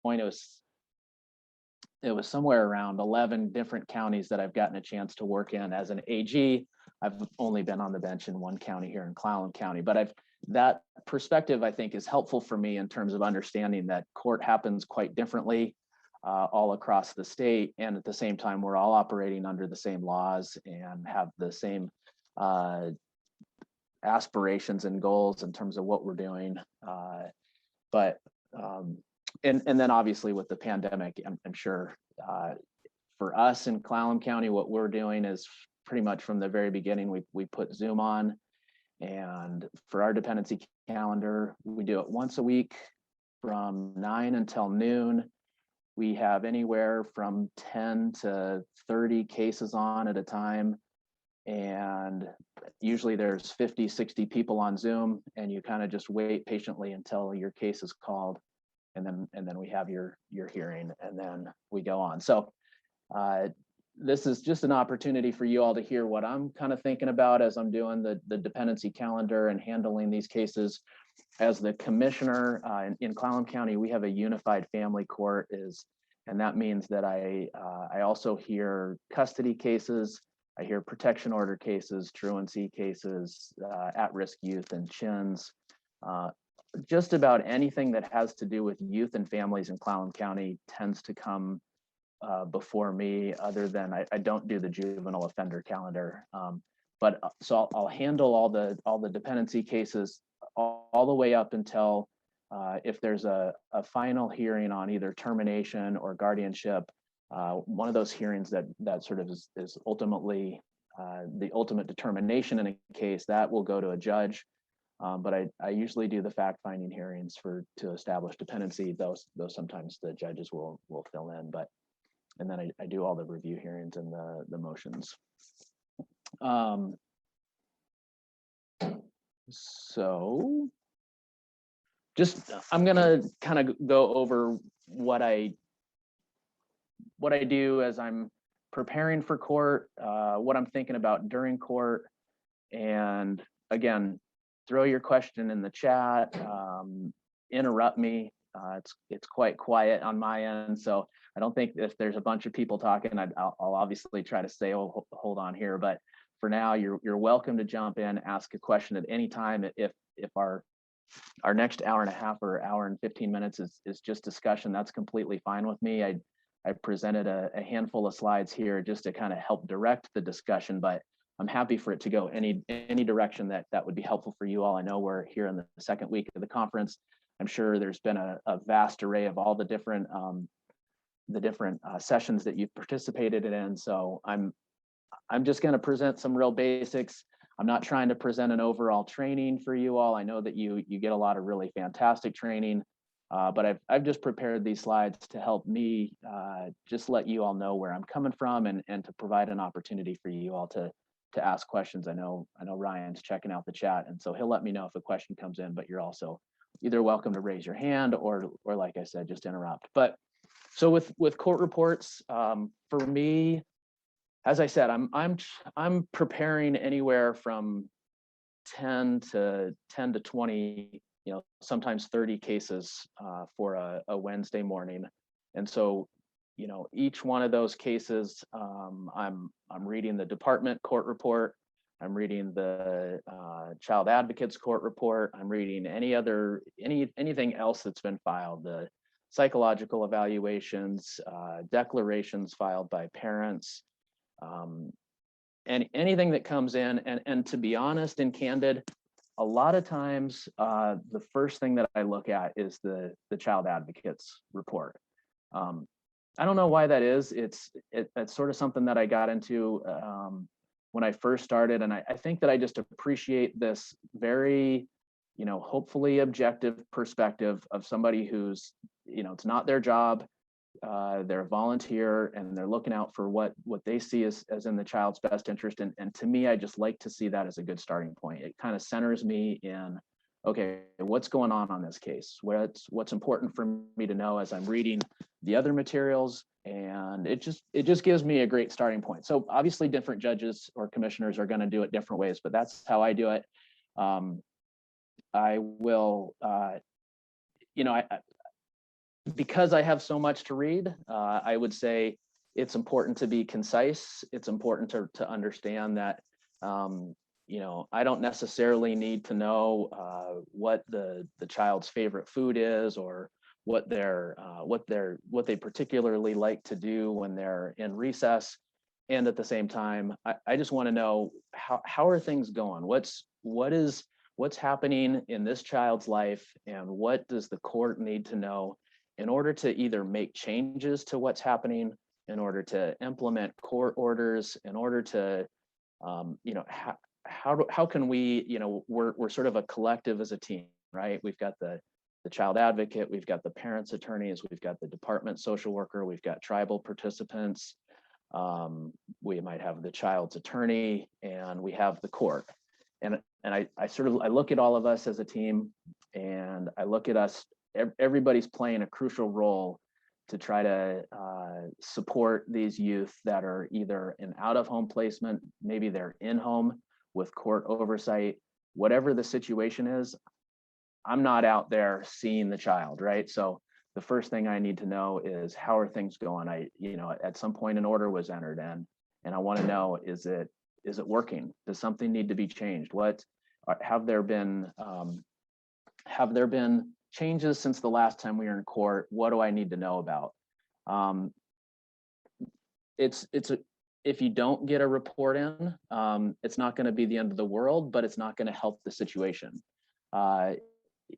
point, it was somewhere around 11 different counties that I've gotten a chance to work in as an AG. I've only been on the bench in one county here in Clallam County, but that perspective, I think, is helpful for me in terms of understanding that court happens quite differently all across the state. And at the same time, we're all operating under the same laws and have the same aspirations and goals in terms of what we're doing. And then obviously with the pandemic, I'm sure for us in Clallam County, what we're doing is pretty much from the very beginning, we put Zoom on. And for our dependency calendar, we do it once a week from 9 until noon. We have anywhere from 10 to 30 cases on at a time. And usually there's 50, 60 people on Zoom, and you kind of just wait patiently until your case is called. And then we have your hearing, and then we go on. So this is just an opportunity for you all to hear what I'm kind of thinking about as I'm doing the dependency calendar and handling these cases. As the commissioner in Clallam County, we have a unified family court, and that means that I also hear custody cases, I hear protection order cases, truancy cases, at-risk youth and chins. Just about anything that has to do with youth and families in Clallam County tends to come before me, other than I don't do the juvenile offender calendar. But so I'll handle all the dependency cases all the way up until if there's a final hearing on either termination or guardianship, one of those hearings that sort of is ultimately the ultimate determination in a case, that will go to a judge. But I usually do the fact-finding hearings to establish dependency. Those sometimes the judges will fill in, and then I do all the review hearings and the motions. So just I'm gonna kind of go over what I do as I'm preparing for court, what I'm thinking about during court, and again, throw your question in the chat, interrupt me. It's quite quiet on my end, so I don't think if there's a bunch of people talking, I'll obviously try to say, oh, hold on here. But for now, you're welcome to jump in, ask a question at any time. If our next hour and a half or hour and 15 minutes is just discussion, that's completely fine with me. I presented a handful of slides here just to kind of help direct the discussion, but I'm happy for it to go any direction that would be helpful for you all. I know we're here in the second week of the conference. I'm sure there's been a vast array of all the different sessions that you've participated in. So I'm just going to present some real basics. I'm not trying to present an overall training for you all. I know that you get a lot of really fantastic training, but I've just prepared these slides to help me just let you all know where I'm coming from and to provide an opportunity for you all to ask questions. I know Ryan's checking out the chat, and so he'll let me know if a question comes in, but you're also either welcome to raise your hand or like I said, just interrupt. But so with court reports, for me, as I said, I'm preparing anywhere from 10 to 20, sometimes 30 cases for a Wednesday morning. And so, each one of those cases, I'm reading the department court report, I'm reading the child advocates court report, I'm reading anything else that's been filed, the psychological evaluations, declarations filed by parents, and anything that comes in. And to be honest and candid, a lot of times the first thing that I look at is the child advocates report. I don't know why that is. It's sort of something that I got into when I first started, and I think that I just appreciate this very, hopefully objective perspective of somebody who's, it's not their job. They're a volunteer and they're looking out for what they see as in the child's best interest. And to me, I just like to see that as a good starting point. It kind of centers me in, okay, what's going on this case? What's important for me to know as I'm reading the other materials, and it just gives me a great starting point. So obviously different judges or commissioners are going to do it different ways, but that's how I do it. I will, because I have so much to read, I would say it's important to be concise. It's important to understand that, you know, I don't necessarily need to know what the child's favorite food is, or what they particularly like to do when they're in recess. And at the same time, I just want to know how are things going? What's happening in this child's life, and what does the court need to know in order to either make changes to what's happening, in order to implement court orders, in order to, you know, how can we, you know, we're sort of a collective as a team, right? We've got the child advocate, we've got the parents' attorneys, we've got the department social worker, we've got tribal participants, we might have the child's attorney, and we have the court. And I look at all of us as a team, and I look at us, everybody's playing a crucial role to try to support these youth that are either in out-of-home placement, maybe they're in home with court oversight, whatever the situation is. I'm not out there seeing the child, right? So the first thing I need to know is, how are things going? You know, at some point an order was entered in, and I want to know, is it working? Does something need to be changed? Have there been changes since the last time we were in court? What do I need to know about? If you don't get a report in, it's not going to be the end of the world, but it's not going to help the situation.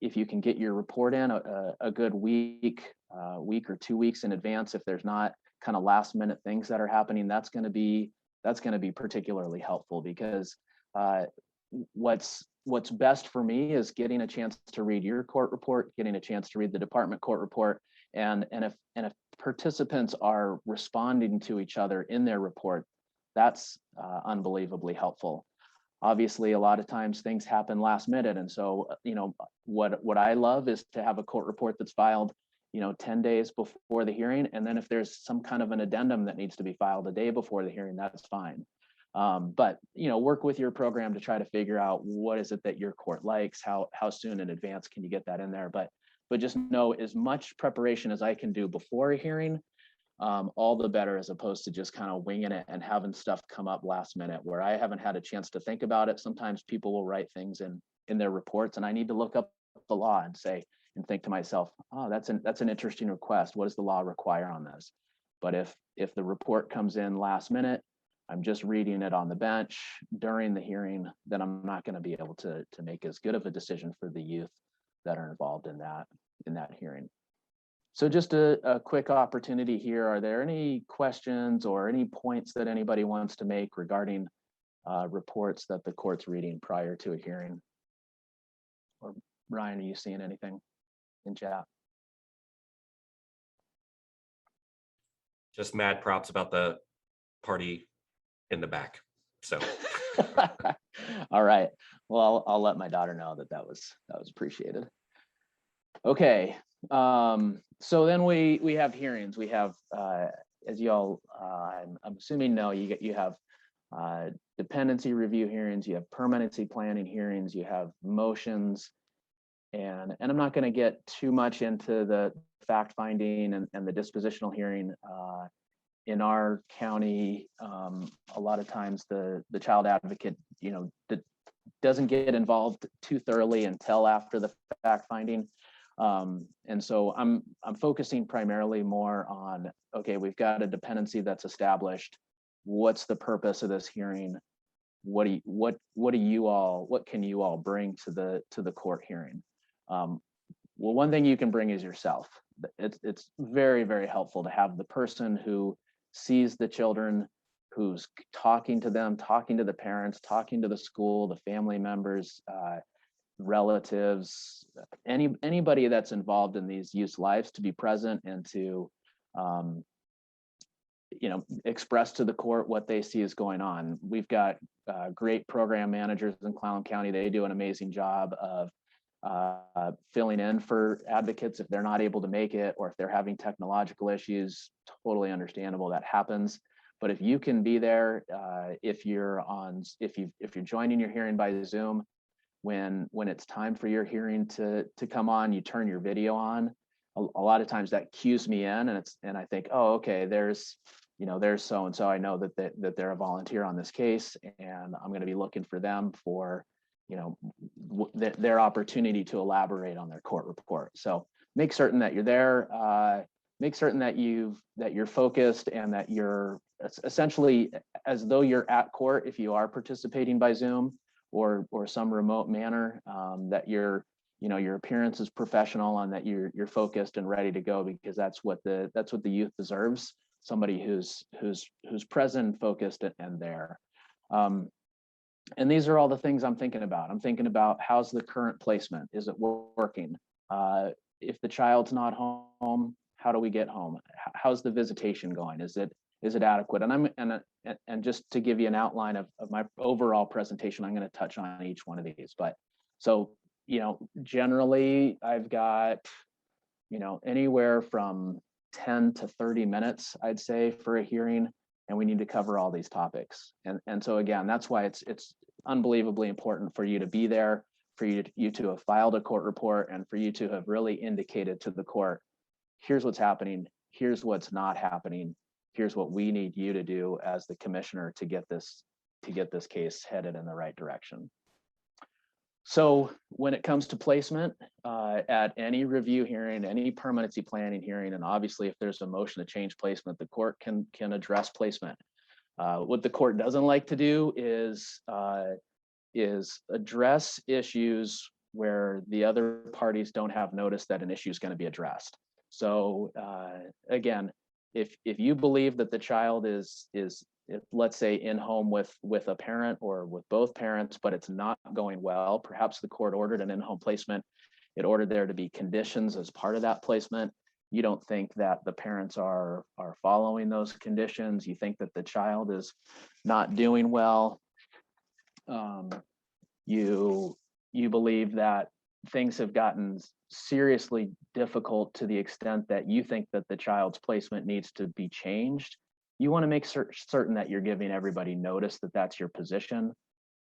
If you can get your report in a good week or 2 weeks in advance, if there's not kind of last minute things that are happening, that's going to be particularly helpful, because what's best for me is getting a chance to read your court report, getting a chance to read the department court report, and if participants are responding to each other in their report, that's unbelievably helpful. Obviously, a lot of times things happen last minute, and so, you know, what I love is to have a court report that's filed, you know, 10 days before the hearing, and then if there's some kind of an addendum that needs to be filed a day before the hearing, that's fine. But, you know, work with your program to try to figure out what is it that your court likes, how soon in advance can you get that in there. But just know, as much preparation as I can do before a hearing, all the better, as opposed to just kind of winging it and having stuff come up last minute where I haven't had a chance to think about it. Sometimes people will write things in their reports, and I need to look up the law and think to myself, oh, that's an interesting request. What does the law require on this? But if the report comes in last minute, I'm just reading it on the bench during the hearing, then I'm not going to be able to make as good of a decision for the youth that are involved in that hearing. So just a quick opportunity here. Are there any questions or any points that anybody wants to make regarding reports that the court's reading prior to a hearing? Or Ryan, are you seeing anything in chat? Just mad props about the party in the back. So all right. Well, I'll let my daughter know that was appreciated. Okay. So then we have hearings. We have, as y'all, I'm assuming know, you have dependency review hearings, you have permanency planning hearings, you have motions, and I'm not going to get too much into the fact finding and the dispositional hearing. In our county, a lot of times the child advocate, you know, doesn't get involved too thoroughly until after the fact finding. And so I'm focusing primarily more on, okay, we've got a dependency that's established. What's the purpose of this hearing? What can you all bring to the court hearing? Well, one thing you can bring is yourself. It's very, very helpful to have the person who sees the children, who's talking to them, talking to the parents, talking to the school, the family members, relatives, anybody that's involved in these youth lives, to be present and to you know, express to the court what they see is going on. We've got great program managers in Clallam County. They do an amazing job of filling in for advocates if they're not able to make it, or if they're having technological issues. Totally understandable, that happens. But if you can be there, if you're joining your hearing by Zoom, when it's time for your hearing to come on, you turn your video on. a lot of times that cues me in, and I think, oh, okay, there's so and so. I know that they're a volunteer on this case, and I'm going to be looking for them for their opportunity to elaborate on their court report. So make certain that you're there. Make certain that you're focused and that you're essentially as though you're at court if you are participating by Zoom or some remote manner. That your appearance is professional and that you're focused and ready to go, because that's what the youth deserves. Somebody who's present, focused, and there. And these are all the things I'm thinking about. I'm thinking about, how's the current placement? Is it working? If the child's not home, how do we get home? How's the visitation going? Is it adequate? And just to give you an outline of my overall presentation, I'm going to touch on each one of these. But so, generally I've got, anywhere from 10 to 30 minutes, I'd say, for a hearing, and we need to cover all these topics. And so again, that's why it's unbelievably important for you to be there, for you to have filed a court report, and for you to have really indicated to the court, here's what's happening, here's what's not happening, here's what we need you to do as the commissioner to get this case headed in the right direction. So when it comes to placement, at any review hearing, any permanency planning hearing, and obviously if there's a motion to change placement, the court can address placement. What the court doesn't like to do is address issues where the other parties don't have notice that an issue is going to be addressed. So again, if you believe that the child is let's say in home with a parent or with both parents, but it's not going well, perhaps the court ordered an in-home placement, it ordered there to be conditions as part of that placement. You don't think that the parents are following those conditions, you think that the child is not doing well, you believe that things have gotten seriously difficult to the extent that you think that the child's placement needs to be changed, you want to make certain that you're giving everybody notice that that's your position.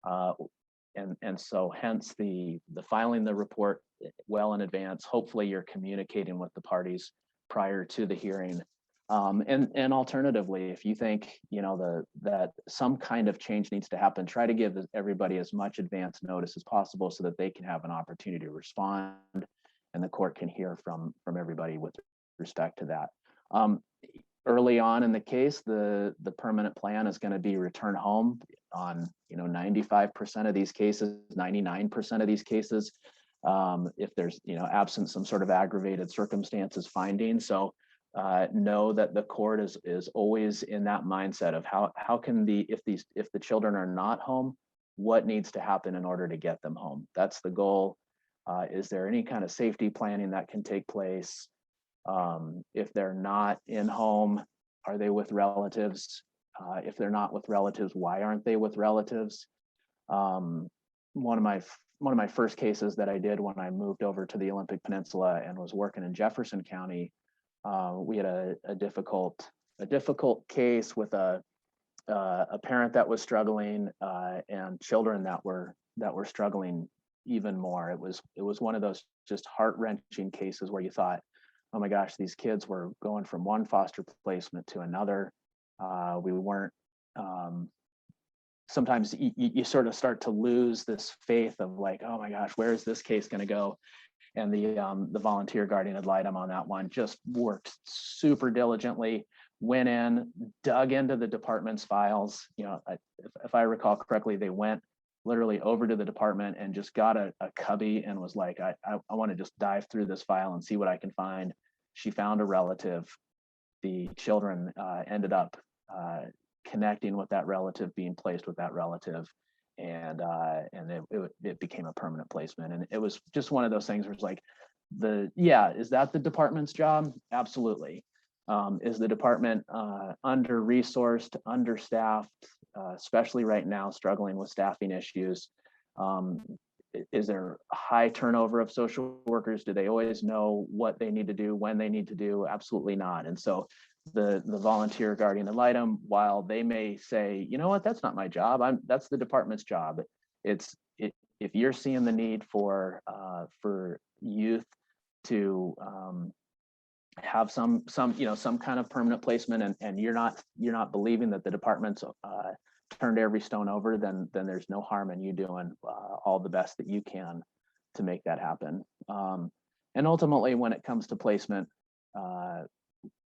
And so hence the filing the report well in advance. Hopefully you're communicating with the parties prior to the hearing. And alternatively, if you think that some kind of change needs to happen, try to give everybody as much advance notice as possible so that they can have an opportunity to respond and the court can hear from everybody with respect to that. Early on in the case, the permanent plan is going to be return home on 95% of these cases, 99% of these cases, if there's absent some sort of aggravated circumstances finding. So know that the court is always in that mindset of how can if the children are not home, what needs to happen in order to get them home? That's the goal. Is there any kind of safety planning that can take place? If they're not in home, are they with relatives? If they're not with relatives, why aren't they with relatives? One of my first cases that I did when I moved over to the Olympic Peninsula and was working in Jefferson County, we had a difficult case with a parent that was struggling and children that were struggling even more. It was one of those just heart-wrenching cases where you thought, oh my gosh, these kids were going from one foster placement to another. We weren't, sometimes you sort of start to lose this faith of like, oh my gosh, where is this case going to go? And the volunteer guardian ad litem on that one just worked super diligently, went in, dug into the department's files. If I recall correctly, they went literally over to the department and just got a cubby and was like, I want to just dive through this file and see what I can find. She found a relative. The children ended up connecting with that relative, being placed with that relative, and it became a permanent placement. And it was just one of those things where it's like, is that the department's job? Absolutely. Is the department under-resourced, understaffed, especially right now, struggling with staffing issues? Is there a high turnover of social workers? Do they always know what they need to do, when they need to do? Absolutely not. And so the volunteer guardian ad litem, while they may say, you know what, that's not my job, that's the department's job. If you're seeing the need for youth to have some kind of permanent placement, and you're not believing that the department's turned every stone over, then there's no harm in you doing all the best that you can to make that happen. And ultimately, when it comes to placement,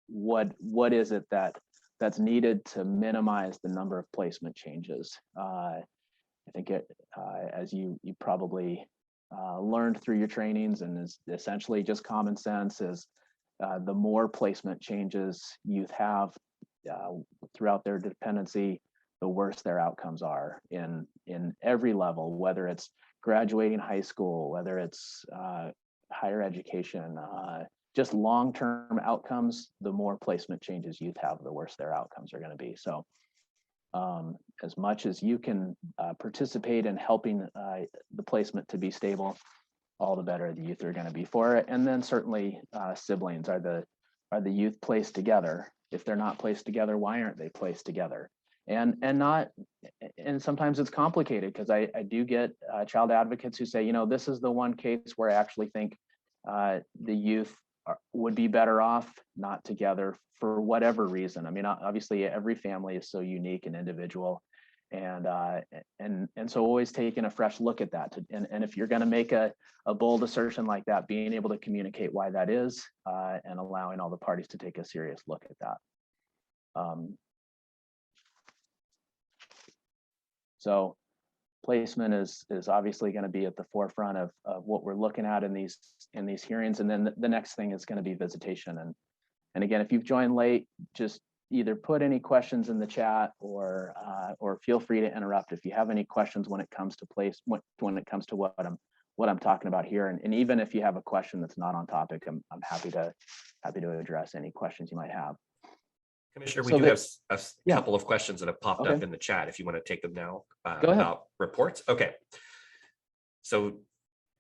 what is it that's needed to minimize the number of placement changes? I think as you probably learned through your trainings, and is essentially just common sense, is the more placement changes youth have throughout their dependency, the worse their outcomes are in every level, whether it's graduating high school, whether it's higher education, just long-term outcomes. The more placement changes youth have, the worse their outcomes are going to be. So as much as you can participate in helping the placement to be stable, all the better the youth are going to be for it. And then certainly siblings. Are the youth placed together? If they're not placed together, why aren't they placed together? And sometimes it's complicated, because I do get child advocates who say, this is the one case where I actually think the youth would be better off not together for whatever reason. I mean, obviously every family is so unique and individual, and so always taking a fresh look at that. And if you're going to make a bold assertion like that, being able to communicate why that is, and allowing all the parties to take a serious look at that. So placement is obviously going to be at the forefront of what we're looking at in these hearings. And then the next thing is going to be visitation. And again, if you've joined late, just either put any questions in the chat, or feel free to interrupt if you have any questions when it comes to when it comes to what I'm talking about here. And even if you have a question that's not on topic, I'm happy to address any questions you might have. Commissioner, we do have a couple of questions that have popped up in the chat, if you want to take them now, Go ahead. about reports. Okay. So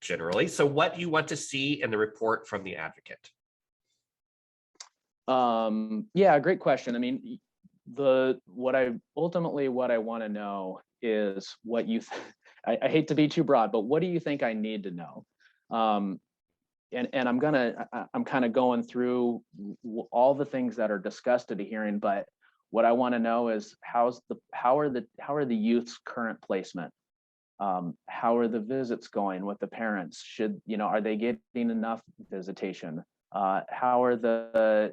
generally, what do you want to see in the report from the advocate? Yeah, great question. I mean, what I want to know is what you, I hate to be too broad, but what do you think I need to know? And I'm kind of going through all the things that are discussed at a hearing, but what I want to know is how are the youth's current placement? How are the visits going with the parents? Are they getting enough visitation? How are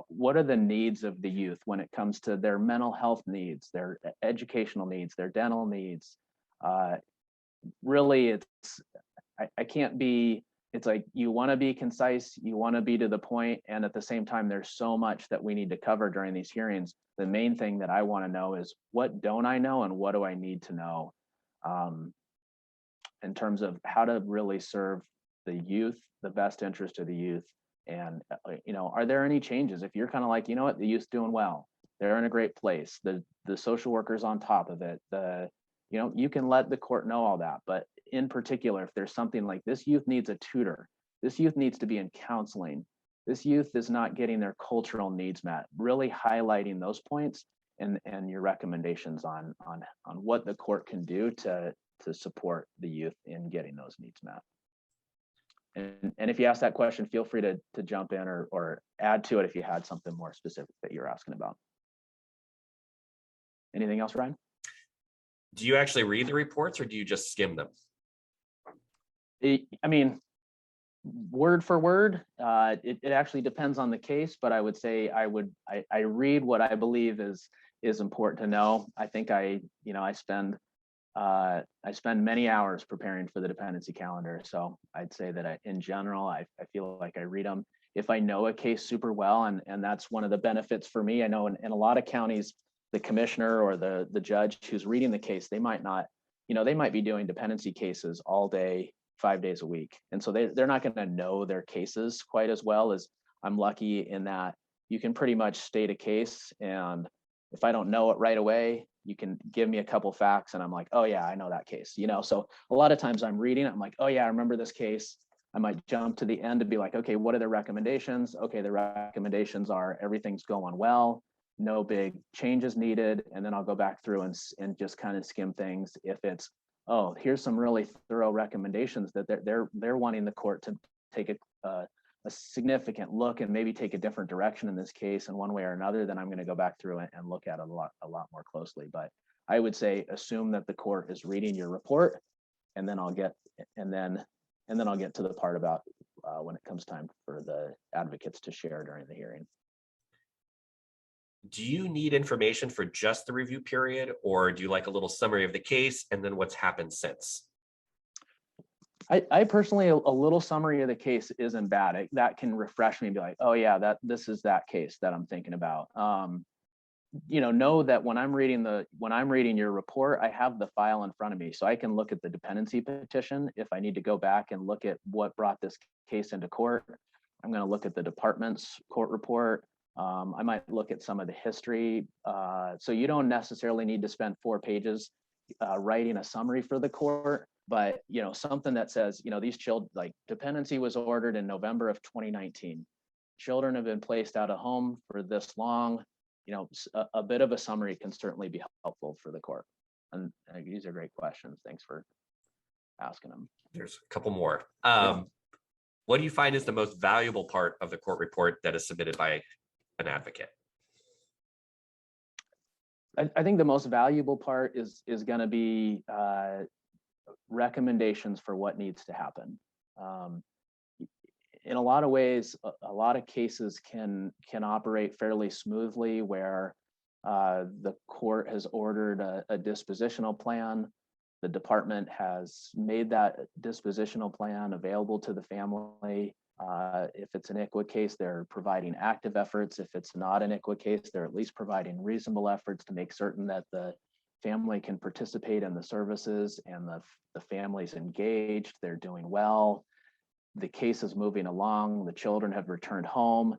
what are the needs of the youth when it comes to their mental health needs, their educational needs, their dental needs? Really, I can't be. It's like, you want to be concise, you want to be to the point, and at the same time, there's so much that we need to cover during these hearings. The main thing that I want to know is, what don't I know and what do I need to know, in terms of how to really serve the youth, the best interest of the youth. And are there any changes? If you're kind of like, the youth's doing well, they're in a great place, the social worker's on top of it, you can let the court know all that. But in particular, if there's something like, this youth needs a tutor, this youth needs to be in counseling, this youth is not getting their cultural needs met, really highlighting those points and your recommendations on what the court can do to support the youth in getting those needs met. And if you ask that question, feel free to jump in or add to it if you had something more specific that you're asking about. Anything else, Ryan? Do you actually read the reports, or do you just skim them? I mean, word for word, it actually depends on the case, but I would say I read what I believe is important to know. I think I spend many hours preparing for the dependency calendar. So I'd say that in general, I feel like I read them. If I know a case super well, and that's one of the benefits for me. I know in a lot of counties, the commissioner or the judge who's reading the case, they might not, they might be doing dependency cases all day, 5 days a week. And so they're not going to know their cases quite as well as I'm lucky in that you can pretty much state a case. And if I don't know it right away, you can give me a couple facts and I'm like, oh yeah, I know that case. So a lot of times I'm reading it, I'm like, oh yeah, I remember this case. I might jump to the end to be like, okay, what are the recommendations? Okay, the recommendations are everything's going well, no big changes needed. And then I'll go back through and just kind of skim things. If it's, oh, here's some really thorough recommendations that they're wanting the court to take a significant look and maybe take a different direction in this case in one way or another, then I'm going to go back through it and look at it a lot more closely. But I would say assume that the court is reading your report, and then I'll get to the part about when it comes time for the advocates to share during the hearing. Do you need information for just the review period, or do you like a little summary of the case and then what's happened since? I personally, a little summary of the case isn't bad. That can refresh me and be like, oh yeah, this is that case that I'm thinking about. Know that when I'm reading your report, I have the file in front of me, so I can look at the dependency petition. If I need to go back and look at what brought this case into court, I'm going to look at the department's court report. I might look at some of the history. So you don't necessarily need to spend 4 pages writing a summary for the court, but something that says, these children, like, dependency was ordered in November of 2019. Children have been placed out of home for this long. A bit of a summary can certainly be helpful for the court. And these are great questions. Thanks for asking them. There's a couple more. Yeah. What do you find is the most valuable part of the court report that is submitted by an advocate? I think the most valuable part is going to be recommendations for what needs to happen. In a lot of ways, a lot of cases can operate fairly smoothly where the court has ordered a dispositional plan. The department has made that dispositional plan available to the family. If it's an ICWA case, they're providing active efforts. If it's not an ICWA case, they're at least providing reasonable efforts to make certain that the family can participate in the services and the family's engaged, they're doing well. The case is moving along. The children have returned home.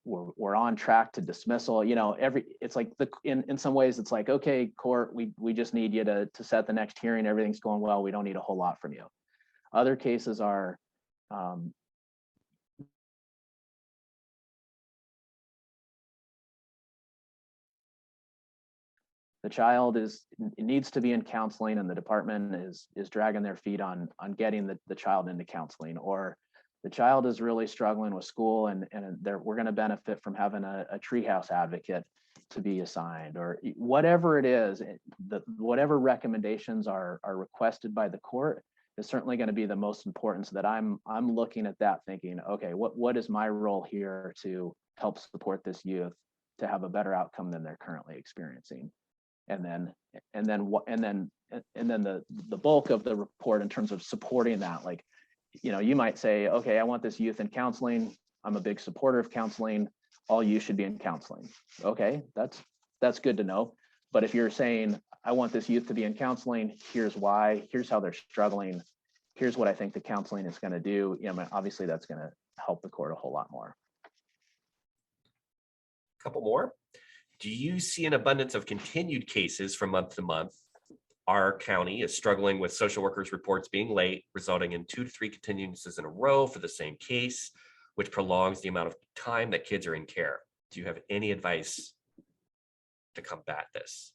We're on track to dismissal. It's like in some ways it's like, okay, court, we just need you to set the next hearing. Everything's going well. We don't need a whole lot from you. Other cases are the child needs to be in counseling, and the department is dragging their feet on getting the child into counseling, or the child is really struggling with school, and we're going to benefit from having a treehouse advocate to be assigned, or whatever it is. Whatever recommendations are requested by the court is certainly going to be the most important, so that I'm looking at that thinking, okay, what is my role here to help support this youth to have a better outcome than they're currently experiencing. And then the bulk of the report in terms of supporting that, like, you might say, okay, I want this youth in counseling. I'm a big supporter of counseling. All youth should be in counseling. Okay, that's good to know. But if you're saying, I want this youth to be in counseling, here's why, here's how they're struggling, here's what I think the counseling is going to do, obviously that's going to help the court a whole lot more. A couple more. Do you see an abundance of continued cases from month to month? Our county is struggling with social workers' reports being late, resulting in 2 to 3 continuances in a row for the same case, which prolongs the amount of time that kids are in care. Do you have any advice to combat this?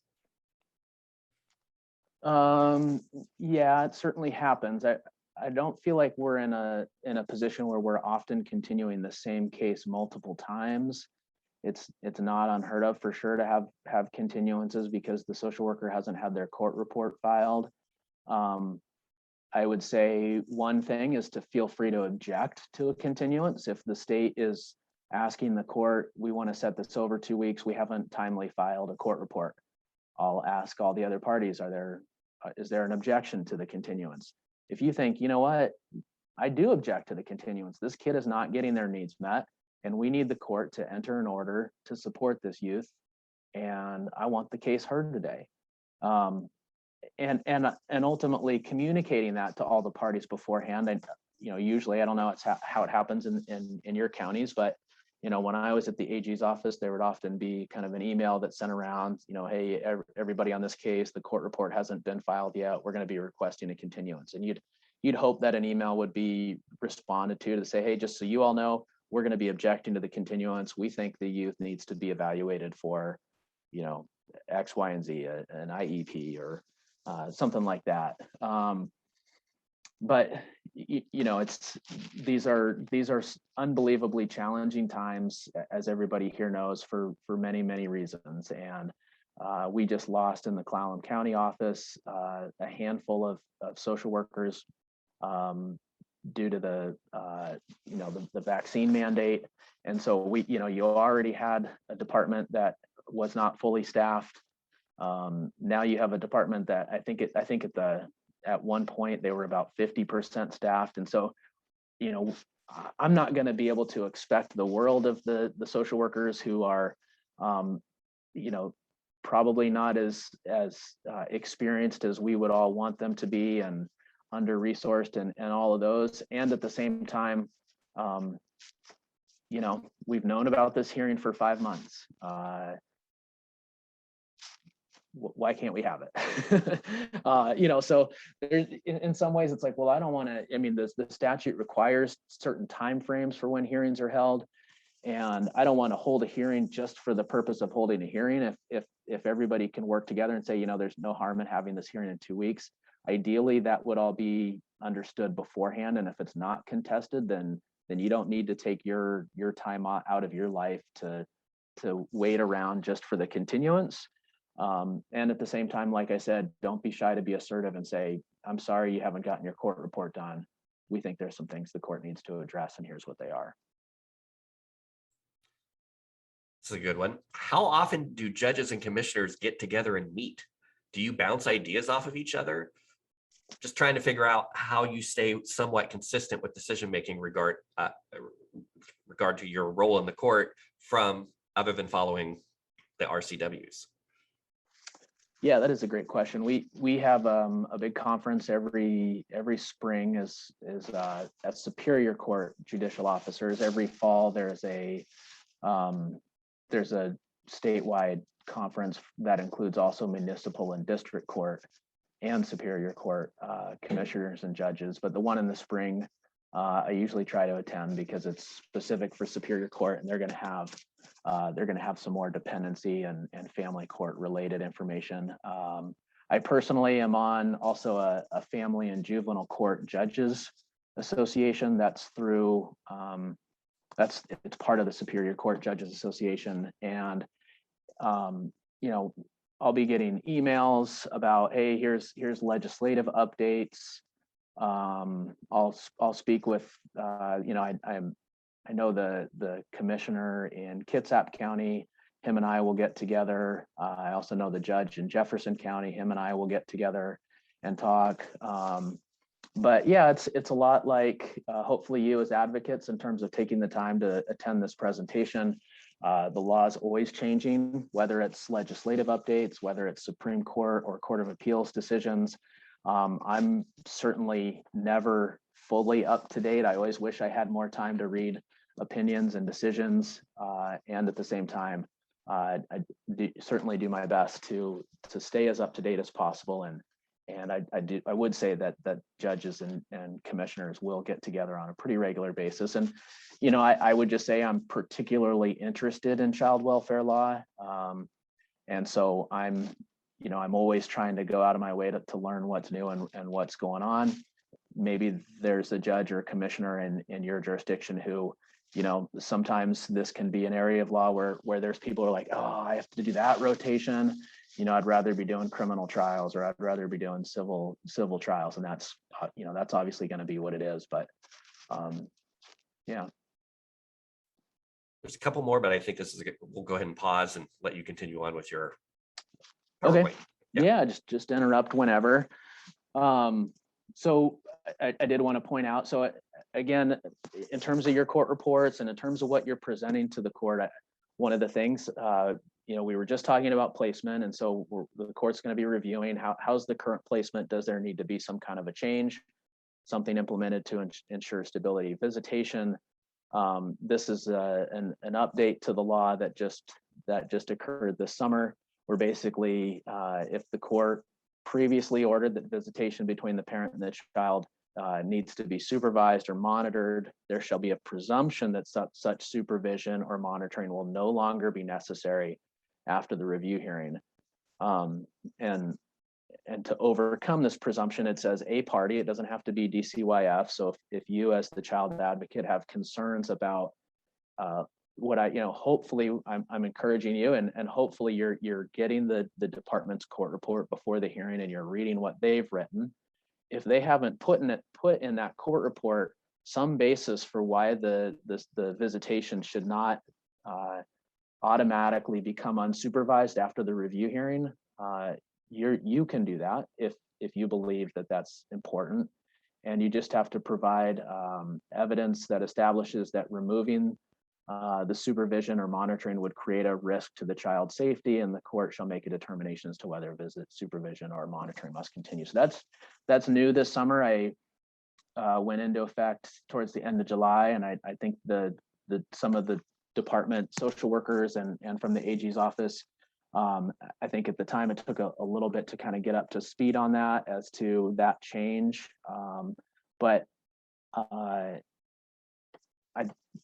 Yeah, it certainly happens. I don't feel like we're in a position where we're often continuing the same case multiple times. It's not unheard of for sure to have continuances because the social worker hasn't had their court report filed. I would say one thing is to feel free to object to a continuance. If the state is asking the court, we want to set this over 2 weeks, we haven't timely filed a court report, I'll ask all the other parties, is there an objection to the continuance? If you think, you know what, I do object to the continuance, this kid is not getting their needs met, and we need the court to enter an order to support this youth, and I want the case heard today. And ultimately communicating that to all the parties beforehand. And usually, I don't know how it happens in your counties, but when I was at the AG's office, there would often be kind of an email that sent around, hey, everybody on this case, the court report hasn't been filed yet, we're going to be requesting a continuance. And you'd hope that an email would be responded to say, hey, just so you all know, we're going to be objecting to the continuance. We think the youth needs to be evaluated for, X, Y, and Z, an IEP or something like that. But these are unbelievably challenging times, as everybody here knows, for many, many reasons. And we just lost in the Clallam County office a handful of social workers due to the vaccine mandate. And so you already had a department that was not fully staffed. Now you have a department that I think at one point they were about 50% staffed. And so, I'm not going to be able to expect the world of the social workers who are, probably not as experienced as we would all want them to be, and under-resourced and all of those. And at the same time, we've known about this hearing for 5 months. Why can't we have it? So there's, in some ways it's like, well, I don't want to, the statute requires certain timeframes for when hearings are held. And I don't want to hold a hearing just for the purpose of holding a hearing. If everybody can work together and say, there's no harm in having this hearing in 2 weeks, ideally that would all be understood beforehand. And if it's not contested, then you don't need to take your time out of your life to wait around just for the continuance. And at the same time, like I said, don't be shy to be assertive and say, I'm sorry you haven't gotten your court report done. We think there's some things the court needs to address, and here's what they are. This is a good one. How often do judges and commissioners get together and meet? Do you bounce ideas off of each other? Just trying to figure out how you stay somewhat consistent with decision-making regard to your role in the court, from other than following the RCWs. Yeah, that is a great question. We have a big conference every spring is at Superior Court judicial officers. Every fall there's a statewide conference that includes also municipal and district court and Superior Court commissioners and judges. But the one in the spring, I usually try to attend because it's specific for Superior Court, and they're going to have some more dependency and family court related information. I personally am on also a family and juvenile court judges association. That's through it's part of the Superior Court Judges Association. And I'll be getting emails about, hey, here's legislative updates. I'll speak with I know the commissioner in Kitsap County. Him and I will get together. I also know the judge in Jefferson County. Him and I will get together and talk. But yeah, it's a lot like hopefully you as advocates, in terms of taking the time to attend this presentation. The law is always changing, whether it's legislative updates, whether it's Supreme Court or Court of Appeals decisions. I'm certainly never fully up to date. I always wish I had more time to read opinions and decisions, and at the same time, I certainly do my best to stay as up to date as possible. And I would say that judges and commissioners will get together on a pretty regular basis. And I would just say I'm particularly interested in child welfare law, and so I'm always trying to go out of my way to learn what's new and what's going on. Maybe there's a judge or a commissioner in your jurisdiction who, sometimes this can be an area of law where there's people who are like, oh, I have to do that rotation. I'd rather be doing criminal trials, or I'd rather be doing civil trials. And that's obviously going to be what it is. But yeah. There's a couple more, but I think this is we'll go ahead and pause and let you continue on with your PowerPoint. Okay. Yeah, just interrupt whenever. So I did want to point out, so again, in terms of your court reports and in terms of what you're presenting to the court, one of the things, we were just talking about placement, and so the court's going to be reviewing how's the current placement. Does there need to be some kind of a change, something implemented to ensure stability? Visitation. This is an update to the law that just occurred this summer, where basically, if the court previously ordered that visitation between the parent and the child needs to be supervised or monitored, there shall be a presumption that such supervision or monitoring will no longer be necessary after the review hearing. And and to overcome this presumption, it says a party. It doesn't have to be DCYF. So if you as the child advocate have concerns about what hopefully I'm encouraging you, and hopefully you're getting the department's court report before the hearing and you're reading what they've written. If they haven't put in that court report some basis for why the visitation should not automatically become unsupervised after the review hearing, you can do that if you believe that that's important, and you just have to provide evidence that establishes that removing the supervision or monitoring would create a risk to the child's safety, and the court shall make a determination as to whether visit, supervision, or monitoring must continue. So that's new this summer. I went into effect towards the end of July, and I think some of the department social workers and from the AG's office, I think at the time it took a little bit to kind of get up to speed on that as to that change. But I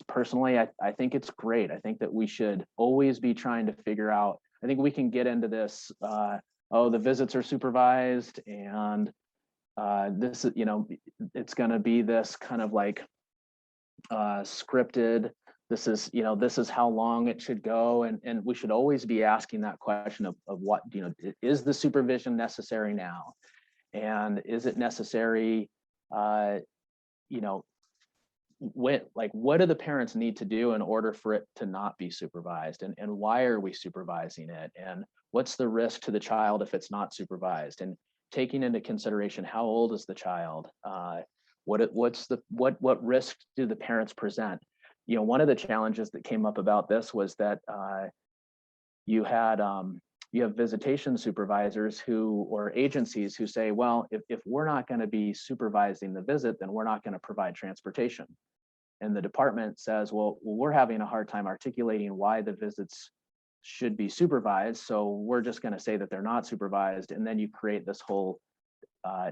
personally, I think it's great. I think that we should always be trying to figure out, I think we can get into this, the visits are supervised, and this is, it's going to be this kind of like scripted. This is how long it should go. And we should always be asking that question of what, is the supervision necessary now? And is it necessary, what do the parents need to do in order for it to not be supervised? And why are we supervising it? And what's the risk to the child if it's not supervised? And taking into consideration, how old is the child? What risk do the parents present? One of the challenges that came up about this was that you have visitation supervisors or agencies who say, well, if we're not going to be supervising the visit, then we're not going to provide transportation. And the department says, well, we're having a hard time articulating why the visits should be supervised, so we're just going to say that they're not supervised. And then you create this whole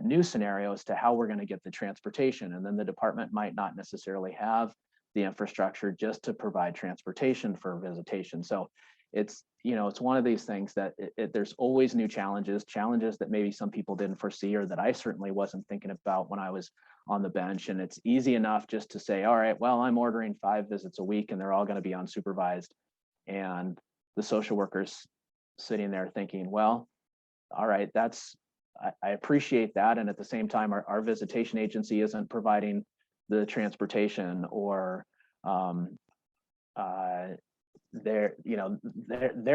new scenario as to how we're going to get the transportation. And then the department might not necessarily have the infrastructure just to provide transportation for visitation. So it's one of these things that there's always new challenges that maybe some people didn't foresee, or that I certainly wasn't thinking about when I was on the bench. And it's easy enough just to say, all right, well, I'm ordering 5 visits a week and they're all going to be unsupervised. And the social workers sitting there thinking, well, all right, I appreciate that. And at the same time, our visitation agency isn't providing the transportation, or they're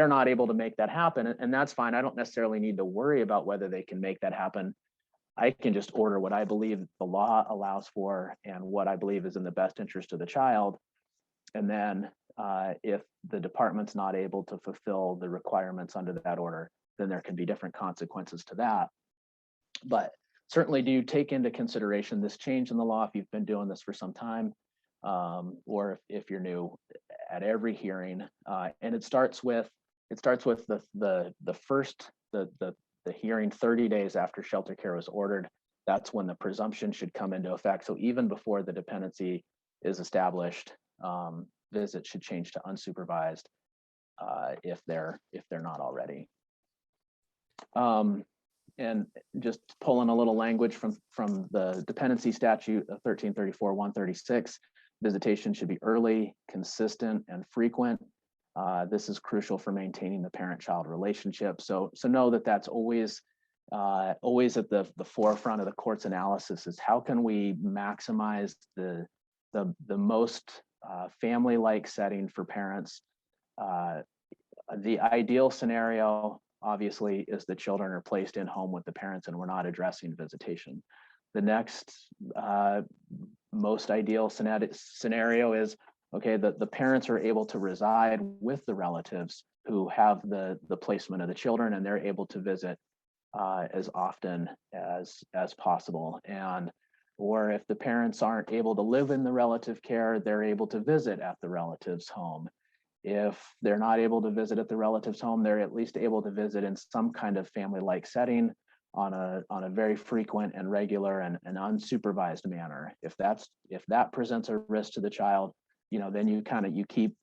not able to make that happen. And that's fine. I don't necessarily need to worry about whether they can make that happen. I can just order what I believe the law allows for and what I believe is in the best interest of the child. And then if the department's not able to fulfill the requirements under that order, then there can be different consequences to that. But certainly, do you take into consideration this change in the law if you've been doing this for some time, or if you're new, at every hearing? And it starts with the hearing 30 days after shelter care was ordered. That's when the presumption should come into effect. So even before the dependency is established, visits should change to unsupervised if they're not already. And just pulling a little language from the dependency statute of 1334-136, visitation should be early, consistent, and frequent. This is crucial for maintaining the parent-child relationship. So know that that's always at the forefront of the court's analysis, is how can we maximize the most family-like setting for parents. The ideal scenario, obviously, is the children are placed in home with the parents and we're not addressing visitation. The next most ideal scenario is, okay, the parents are able to reside with the relatives who have the placement of the children, and they're able to visit as often as possible. Or if the parents aren't able to live in the relative care, they're able to visit at the relative's home. If they're not able to visit at the relative's home, they're at least able to visit in some kind of family-like setting on a very frequent and regular and unsupervised manner. If that presents a risk to the child, then you keep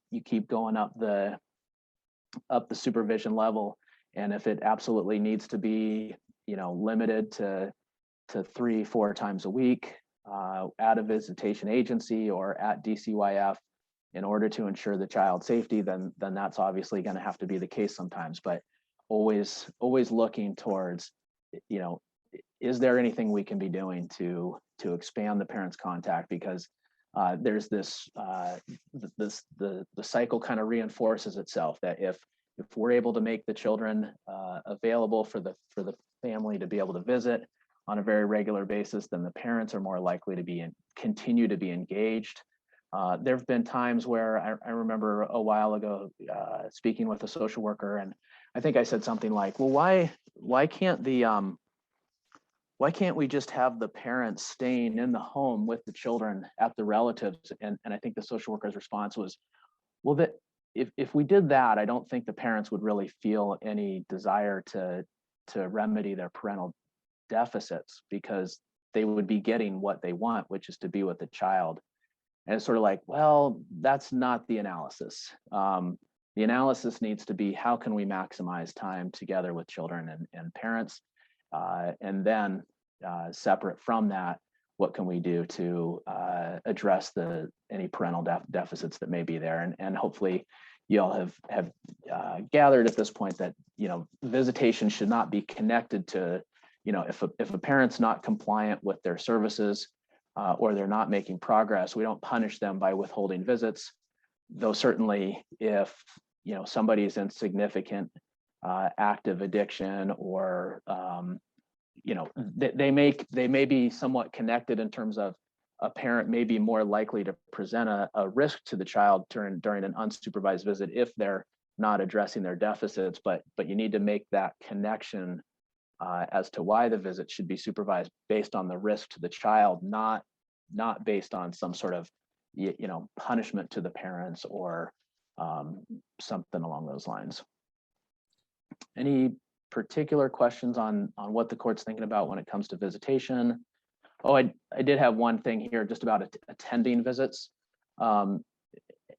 going up the supervision level. And if it absolutely needs to be limited to 3-4 times a week at a visitation agency or at DCYF in order to ensure the child's safety, then that's obviously going to have to be the case sometimes. But always looking towards, is there anything we can be doing to expand the parents' contact? Because there's this the cycle kind of reinforces itself, that if we're able to make the children available for the family to be able to visit on a very regular basis, then the parents are more likely to continue to be engaged. There have been times where I remember a while ago speaking with a social worker, and I think I said something like, well, why can't we just have the parents staying in the home with the children at the relatives? And I think the social worker's response was, well, that if we did that, I don't think the parents would really feel any desire to remedy their parental deficits, because they would be getting what they want, which is to be with the child. And it's sort of like, well, that's not the analysis. The analysis needs to be, how can we maximize time together with children and parents? And then separate from that, what can we do to address any parental deficits that may be there? And hopefully you all have gathered at this point that, visitation should not be connected to, if a parent's not compliant with their services or they're not making progress, we don't punish them by withholding visits. Though certainly if, somebody's in significant active addiction, or they may be somewhat connected in terms of a parent may be more likely to present a risk to the child during an unsupervised visit if they're not addressing their deficits, but you need to make that connection as to why the visit should be supervised based on the risk to the child, not based on some sort of punishment to the parents or something along those lines. Any particular questions on what the court's thinking about when it comes to visitation? Oh, I did have one thing here just about attending visits.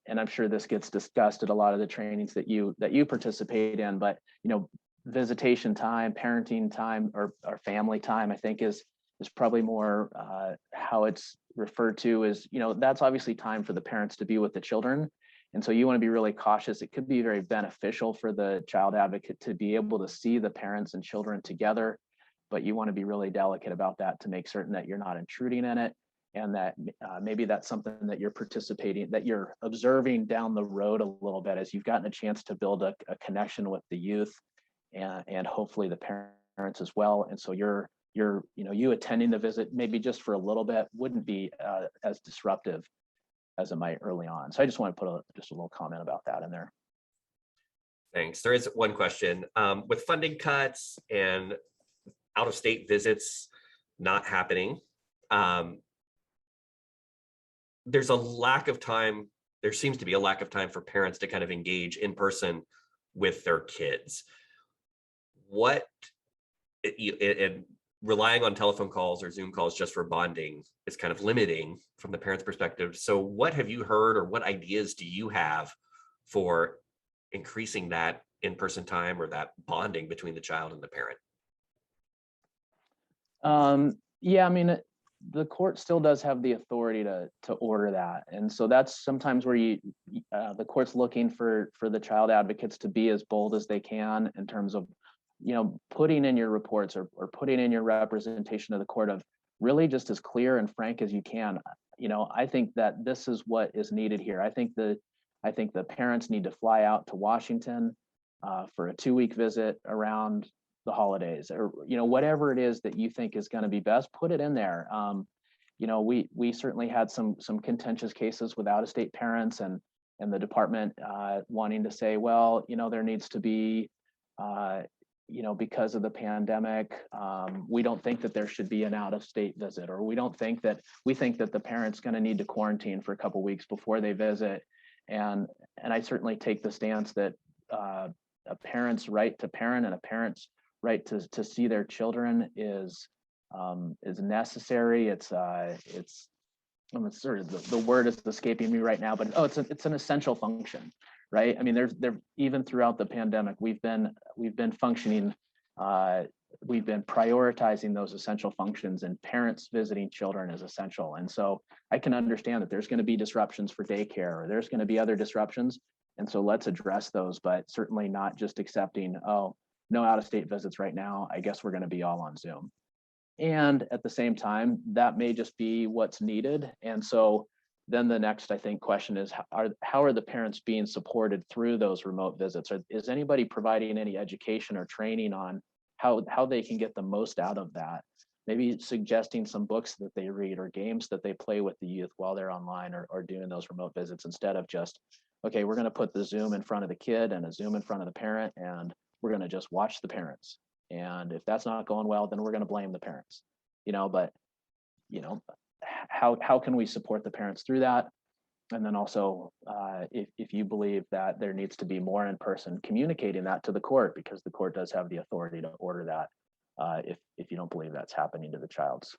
And I'm sure this gets discussed at a lot of the trainings that you participate in, but visitation time, parenting time, or family time, I think is probably more how it's referred to as, that's obviously time for the parents to be with the children. And so you want to be really cautious. It could be very beneficial for the child advocate to be able to see the parents and children together, but you want to be really delicate about that to make certain that you're not intruding in it, and that maybe that's something that you're observing down the road a little bit as you've gotten a chance to build a connection with the youth and hopefully the parents as well. And so you attending the visit maybe just for a little bit wouldn't be as disruptive as it might early on. So I just want to put just a little comment about that in there. Thanks. There is one question. With funding cuts and out-of-state visits not happening, there's a lack of time. There seems to be a lack of time for parents to kind of engage in person with their kids. And relying on telephone calls or Zoom calls just for bonding is kind of limiting from the parent's perspective. So what have you heard, or what ideas do you have for increasing that in-person time or that bonding between the child and the parent? Yeah, I mean, the court still does have the authority to order that. And so that's sometimes where the court's looking for the child advocates to be as bold as they can in terms of, putting in your reports or putting in your representation of the court of really just as clear and frank as you can. I think that this is what is needed here. I think the parents need to fly out to Washington for a 2-week visit around the holidays, or whatever it is that you think is going to be best, put it in there. We certainly had some contentious cases with out-of-state parents and the department wanting to say, well, there needs to be because of the pandemic, we don't think that there should be an out-of-state visit, or we think that the parent's going to need to quarantine for a couple of weeks before they visit. And I certainly take the stance that a parent's right to parent and a parent's right to see their children is necessary. It's sort of the word is escaping me right now, but it's an essential function, right? I mean, there even throughout the pandemic, we've been functioning we've been prioritizing those essential functions, and parents visiting children is essential. And so I can understand that there's going to be disruptions for daycare, or there's going to be other disruptions. And so let's address those, but certainly not just accepting, oh, no out-of-state visits right now, I guess we're going to be all on Zoom. And at the same time, that may just be what's needed. And so then the next, I think, question is, how are the parents being supported through those remote visits? Is anybody providing any education or training on how they can get the most out of that? Maybe suggesting some books that they read or games that they play with the youth while they're online, or doing those remote visits, instead of just, okay, we're going to put the Zoom in front of the kid and a Zoom in front of the parent, and we're going to just watch the parents. And if that's not going well, then we're going to blame the parents, but how can we support the parents through that? And then also, if you believe that there needs to be more in person, communicating that to the court, because the court does have the authority to order that, if you don't believe that's happening to the child's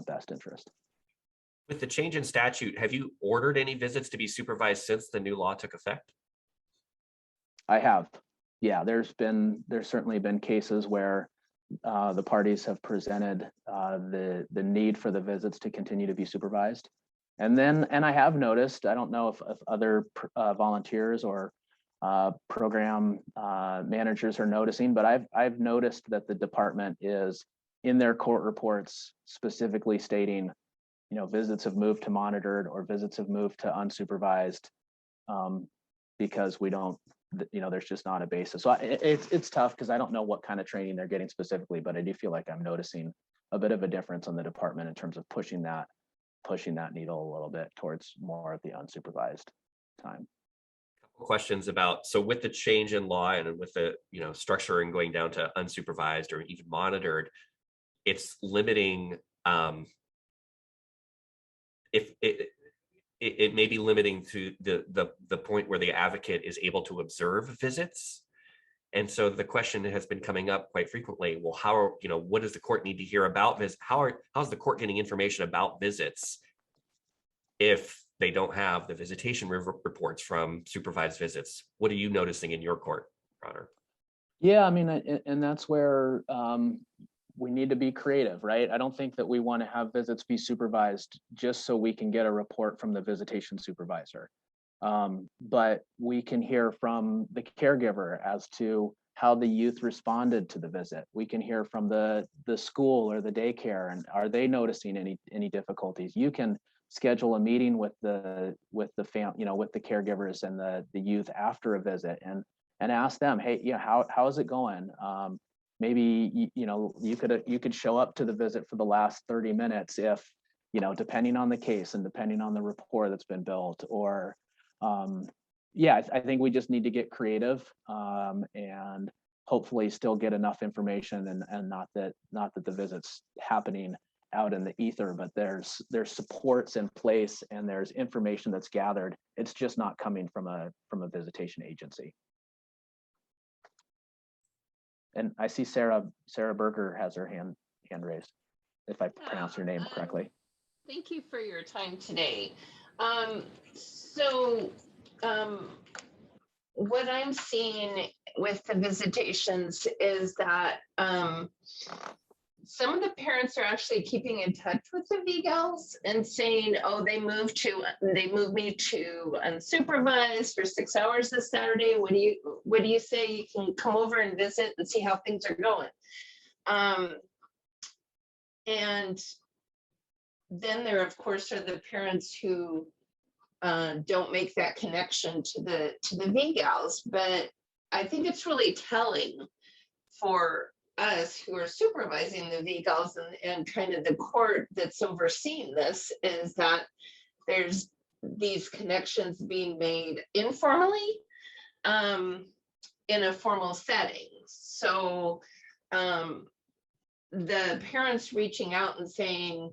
best interest. With the change in statute, have you ordered any visits to be supervised since the new law took effect? I have. Yeah, there's certainly been cases where the parties have presented the need for the visits to continue to be supervised. And I have noticed, I don't know if other volunteers or program managers are noticing, but I've noticed that the department is in their court reports specifically stating, visits have moved to monitored, or visits have moved to unsupervised, because we don't, there's just not a basis. So it's tough, because I don't know what kind of training they're getting specifically, but I do feel like I'm noticing a bit of a difference on the department in terms of pushing that needle a little bit towards more of the unsupervised time. Couple questions about, so with the change in law and with the structure and going down to unsupervised or even monitored, it's limiting, if it may be limiting to the point where the advocate is able to observe visits. And so the question has been coming up quite frequently, well, what does the court need to hear about this? How's the court getting information about visits if they don't have the visitation reports from supervised visits? What are you noticing in your court, Ronner? Yeah, I mean, and that's where we need to be creative, right? I don't think that we want to have visits be supervised just so we can get a report from the visitation supervisor. But we can hear from the caregiver as to how the youth responded to the visit. We can hear from the school or the daycare, and are they noticing any difficulties? You can schedule a meeting with the caregivers and the youth after a visit, and ask them, hey, how is it going? Maybe you could show up to the visit for the last 30 minutes if, depending on the case and depending on the rapport that's been built, or I think we just need to get creative, and hopefully still get enough information, and not that the visit's happening out in the ether, but there's supports in place and there's information that's gathered. It's just not coming from a visitation agency. And I see Sarah Berger has her hand raised, if I pronounce your name correctly. Thank you for your time today. What I'm seeing with the visitations is that some of the parents are actually keeping in touch with the VGALs and saying, oh, they moved me to unsupervised for 6 hours this Saturday. What do you say? You can come over and visit and see how things are going. And then there, of course, are the parents who don't make that connection to the VGALs. But I think it's really telling for us who are supervising the VGALs and kind of the court that's overseeing this, is that there's these connections being made informally in a formal setting. So the parents reaching out and saying,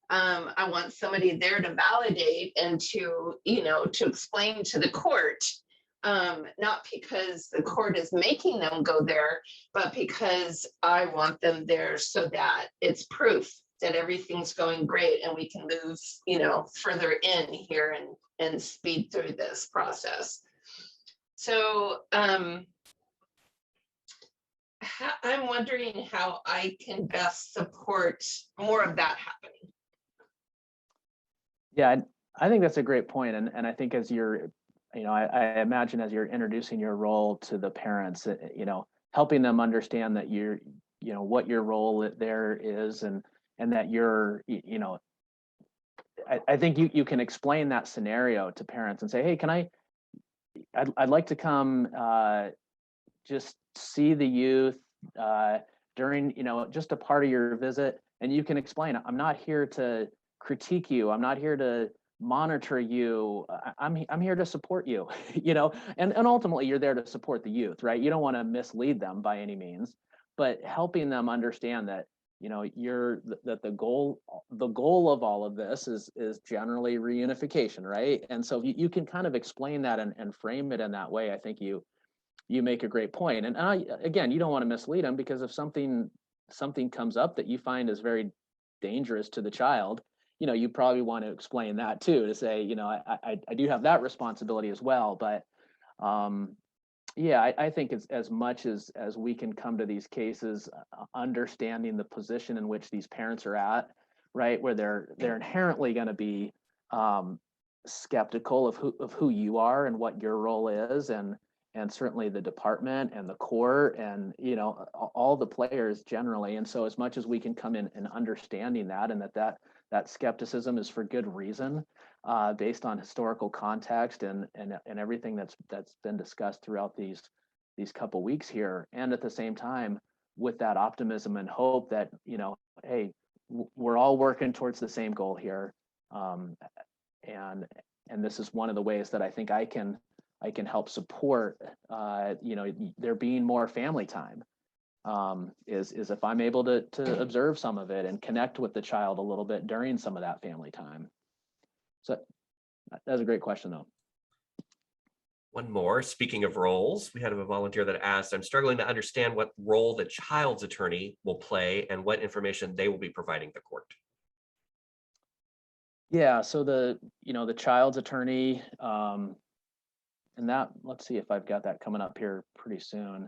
I want somebody there to validate and to explain to the court, not because the court is making them go there, but because I want them there so that it's proof that everything's going great and we can move, further in here and speed through this process. So I'm wondering how I can best support more of that happening. Yeah, I think that's a great point. And I think as you're, I imagine as you're introducing your role to the parents, helping them understand that you're, what your role there is, and that you're, I think you can explain that scenario to parents and say, hey, I'd like to come just see the youth during, just a part of your visit. And you can explain, I'm not here to critique you. I'm not here to monitor you. I'm here to support you, and ultimately you're there to support the youth, right? You don't want to mislead them by any means, but helping them understand that, that the goal of all of this is generally reunification, right? And so you can kind of explain that and frame it in that way. I think you make a great point. And again, you don't want to mislead them, because if something comes up that you find is very dangerous to the child, you probably want to explain that too, to say, I do have that responsibility as well. But yeah, I think it's as much as we can come to these cases, understanding the position in which these parents are at, right, where they're inherently going to be skeptical of who you are and what your role is, and certainly the department and the court and all the players generally. And so as much as we can come in and understanding that, and that skepticism is for good reason, based on historical context and everything that's been discussed throughout these couple weeks here, and at the same time with that optimism and hope that hey, we're all working towards the same goal here, and this is one of the ways that I think I can help support there being more family time, is if I'm able to observe some of it and connect with the child a little bit during some of that family time. So that's a great question, though. One more. Speaking of roles, we had a volunteer that asked, I'm struggling to understand what role the child's attorney will play and what information they will be providing the court. Yeah, so the child's attorney, and that, let's see if I've got that coming up here pretty soon.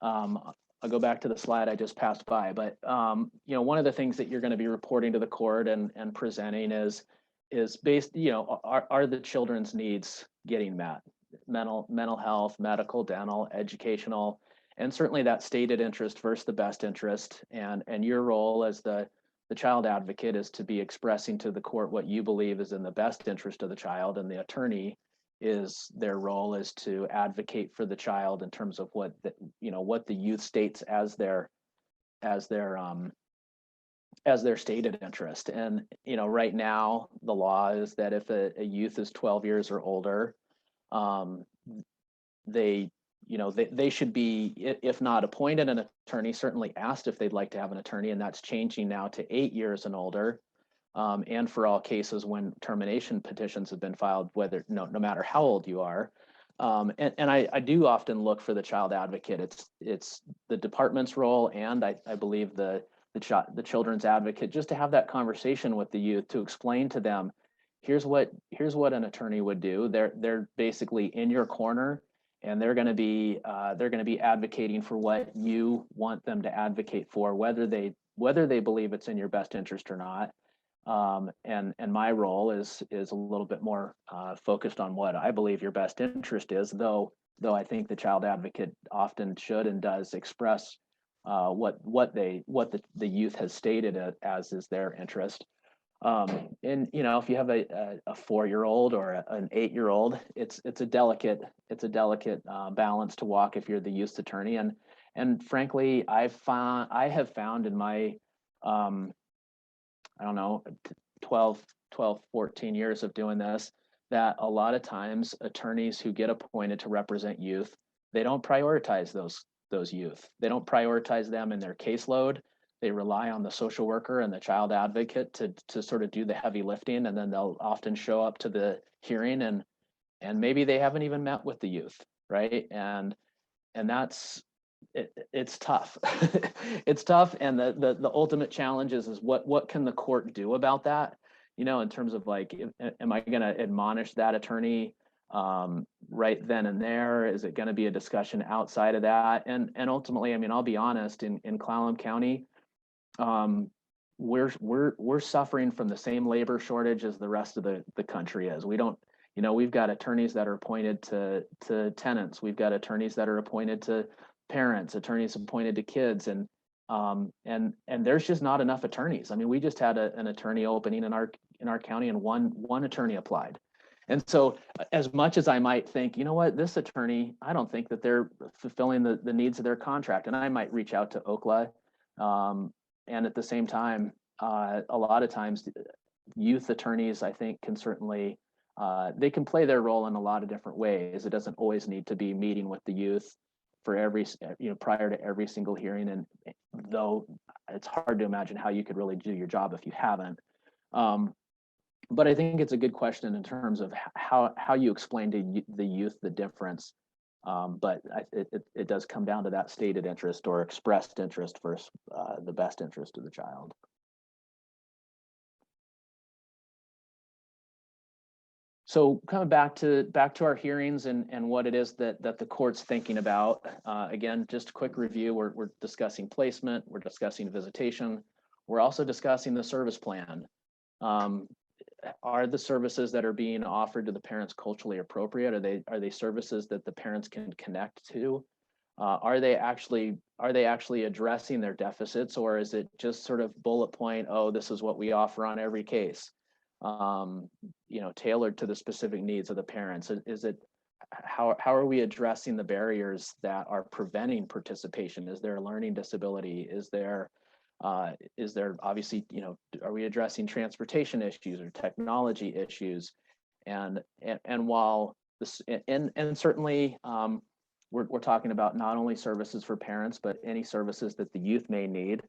I'll go back to the slide I just passed by, but one of the things that you're going to be reporting to the court and presenting is based, are the children's needs getting met? Mental health, medical, dental, educational, and certainly that stated interest versus the best interest. And your role as the child advocate is to be expressing to the court what you believe is in the best interest of the child, and the attorney their role is to advocate for the child in terms of what the youth states as their stated interest. And right now the law is that if a youth is 12 years or older, they should be, if not appointed an attorney, certainly asked if they'd like to have an attorney, and that's changing now to 8 years and older. And for all cases when termination petitions have been filed, whether no matter how old you are. And I do often look for the child advocate. It's the department's role, and I believe the children's advocate, just to have that conversation with the youth, to explain to them, here's what an attorney would do. They're basically in your corner, and they're going to be advocating for what you want them to advocate for, whether they believe it's in your best interest or not. And my role is a little bit more focused on what I believe your best interest is, though I think the child advocate often should and does express what the youth has stated as is their interest. And if you have a 4-year-old or an 8-year-old, it's a delicate balance to walk if you're the youth attorney. And frankly, I have found in my 12, 14 years of doing this, that a lot of times attorneys who get appointed to represent youth, they don't prioritize those youth. They don't prioritize them in their caseload. They rely on the social worker and the child advocate to sort of do the heavy lifting, and then they'll often show up to the hearing and maybe they haven't even met with the youth, right? And that's it's tough. It's tough, and the ultimate challenge is what can the court do about that? In terms of like, am I going to admonish that attorney right then and there? Is it going to be a discussion outside of that? And ultimately, I mean, I'll be honest, in Clallam County, we're suffering from the same labor shortage as the rest of the country is. We don't, you know, we've got attorneys that are appointed to tenants. We've got attorneys that are appointed to parents, attorneys appointed to kids, and there's just not enough attorneys. I mean, we just had an attorney opening in our county, and one attorney applied. And so as much as I might think, you know what, this attorney, I don't think that they're fulfilling the needs of their contract, and I might reach out to Okla. And at the same time, a lot of times youth attorneys, I think, can certainly, they can play their role in a lot of different ways. It doesn't always need to be meeting with the youth for every, you know, prior to every single hearing. And though it's hard to imagine how you could really do your job if you haven't. But I think it's a good question in terms of how you explain to the youth the difference. But it does come down to that stated interest or expressed interest versus the best interest of the child. So coming back to our hearings and what it is that the court's thinking about. Again, just a quick review. We're discussing placement. We're discussing visitation. We're also discussing the service plan. Are the services that are being offered to the parents culturally appropriate? Are they services that the parents can connect to? Are they actually addressing their deficits, or is it just sort of bullet point, oh, this is what we offer on every case, you know, tailored to the specific needs of the parents? Is it how are we addressing the barriers that are preventing participation? Is there a learning disability? Is there obviously, you know, are we addressing transportation issues or technology issues? And while this, and certainly we're talking about not only services for parents, but any services that the youth may need.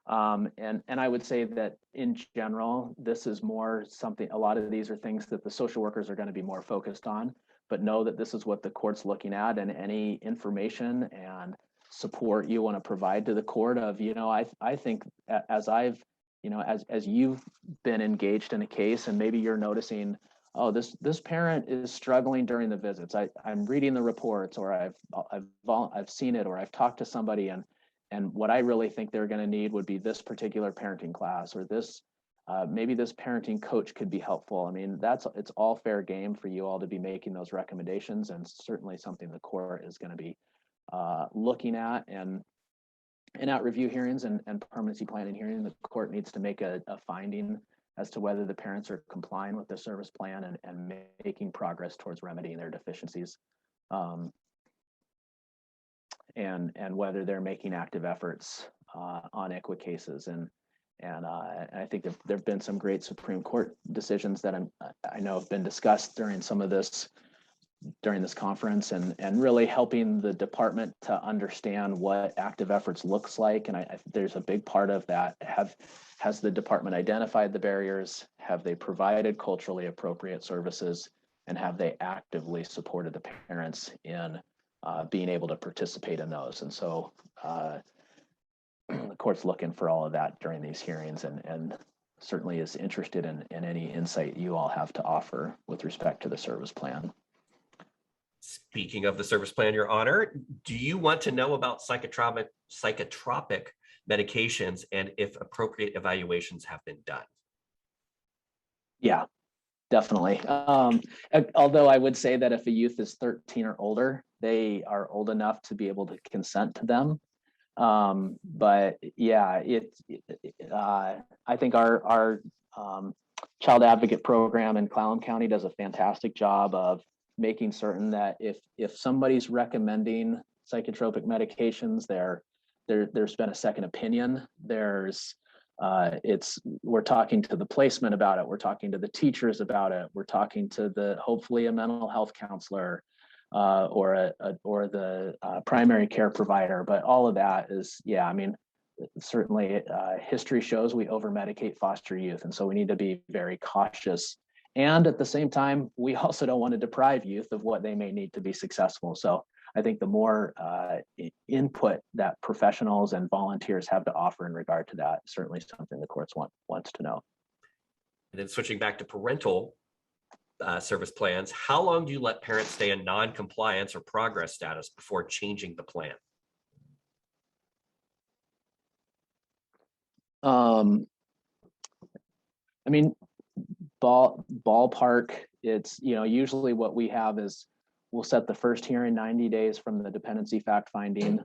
And I would say that in general, this is more something, a lot of these are things that the social workers are going to be more focused on, but know that this is what the court's looking at, and any information and support you want to provide to the court of, you know, I think as I've, you know, as you've been engaged in a case and maybe you're noticing, oh, this parent is struggling during the visits. I'm reading the reports, or I've seen it, or I've talked to somebody, and what I really think they're going to need would be this particular parenting class, or this maybe this parenting coach could be helpful. I mean, it's all fair game for you all to be making those recommendations, and certainly something the court is going to be looking at. And at review hearings and permanency planning hearing, the court needs to make a finding as to whether the parents are complying with the service plan and making progress towards remedying their deficiencies, and whether they're making active efforts on ICWA cases. And I think there have been some great Supreme Court decisions that I know have been discussed during this conference, and really helping the department to understand what active efforts looks like. And there's a big part of that. Has the department identified the barriers? Have they provided culturally appropriate services? And have they actively supported the parents in being able to participate in those? And so the court's looking for all of that during these hearings, and certainly is interested in any insight you all have to offer with respect to the service plan. Speaking of the service plan, Your Honor, do you want to know about psychotropic medications and if appropriate evaluations have been done? Yeah, definitely. Although I would say that if a youth is 13 or older, they are old enough to be able to consent to them. But yeah, I think our child advocate program in Clallam County does a fantastic job of making certain that if somebody's recommending psychotropic medications, there's been a second opinion. We're talking to the placement about it. We're talking to the teachers about it. We're talking to hopefully a mental health counselor or the primary care provider. But all of that is, yeah, I mean, certainly history shows we over-medicate foster youth. And so we need to be very cautious. And at the same time, we also don't want to deprive youth of what they may need to be successful. So I think the more input that professionals and volunteers have to offer in regard to that, certainly something the courts wants to know. And then switching back to parental service plans, how long do you let parents stay in non-compliance or progress status before changing the plan? I mean, ballpark, it's, usually what we have is we'll set the first hearing 90 days from the dependency fact finding,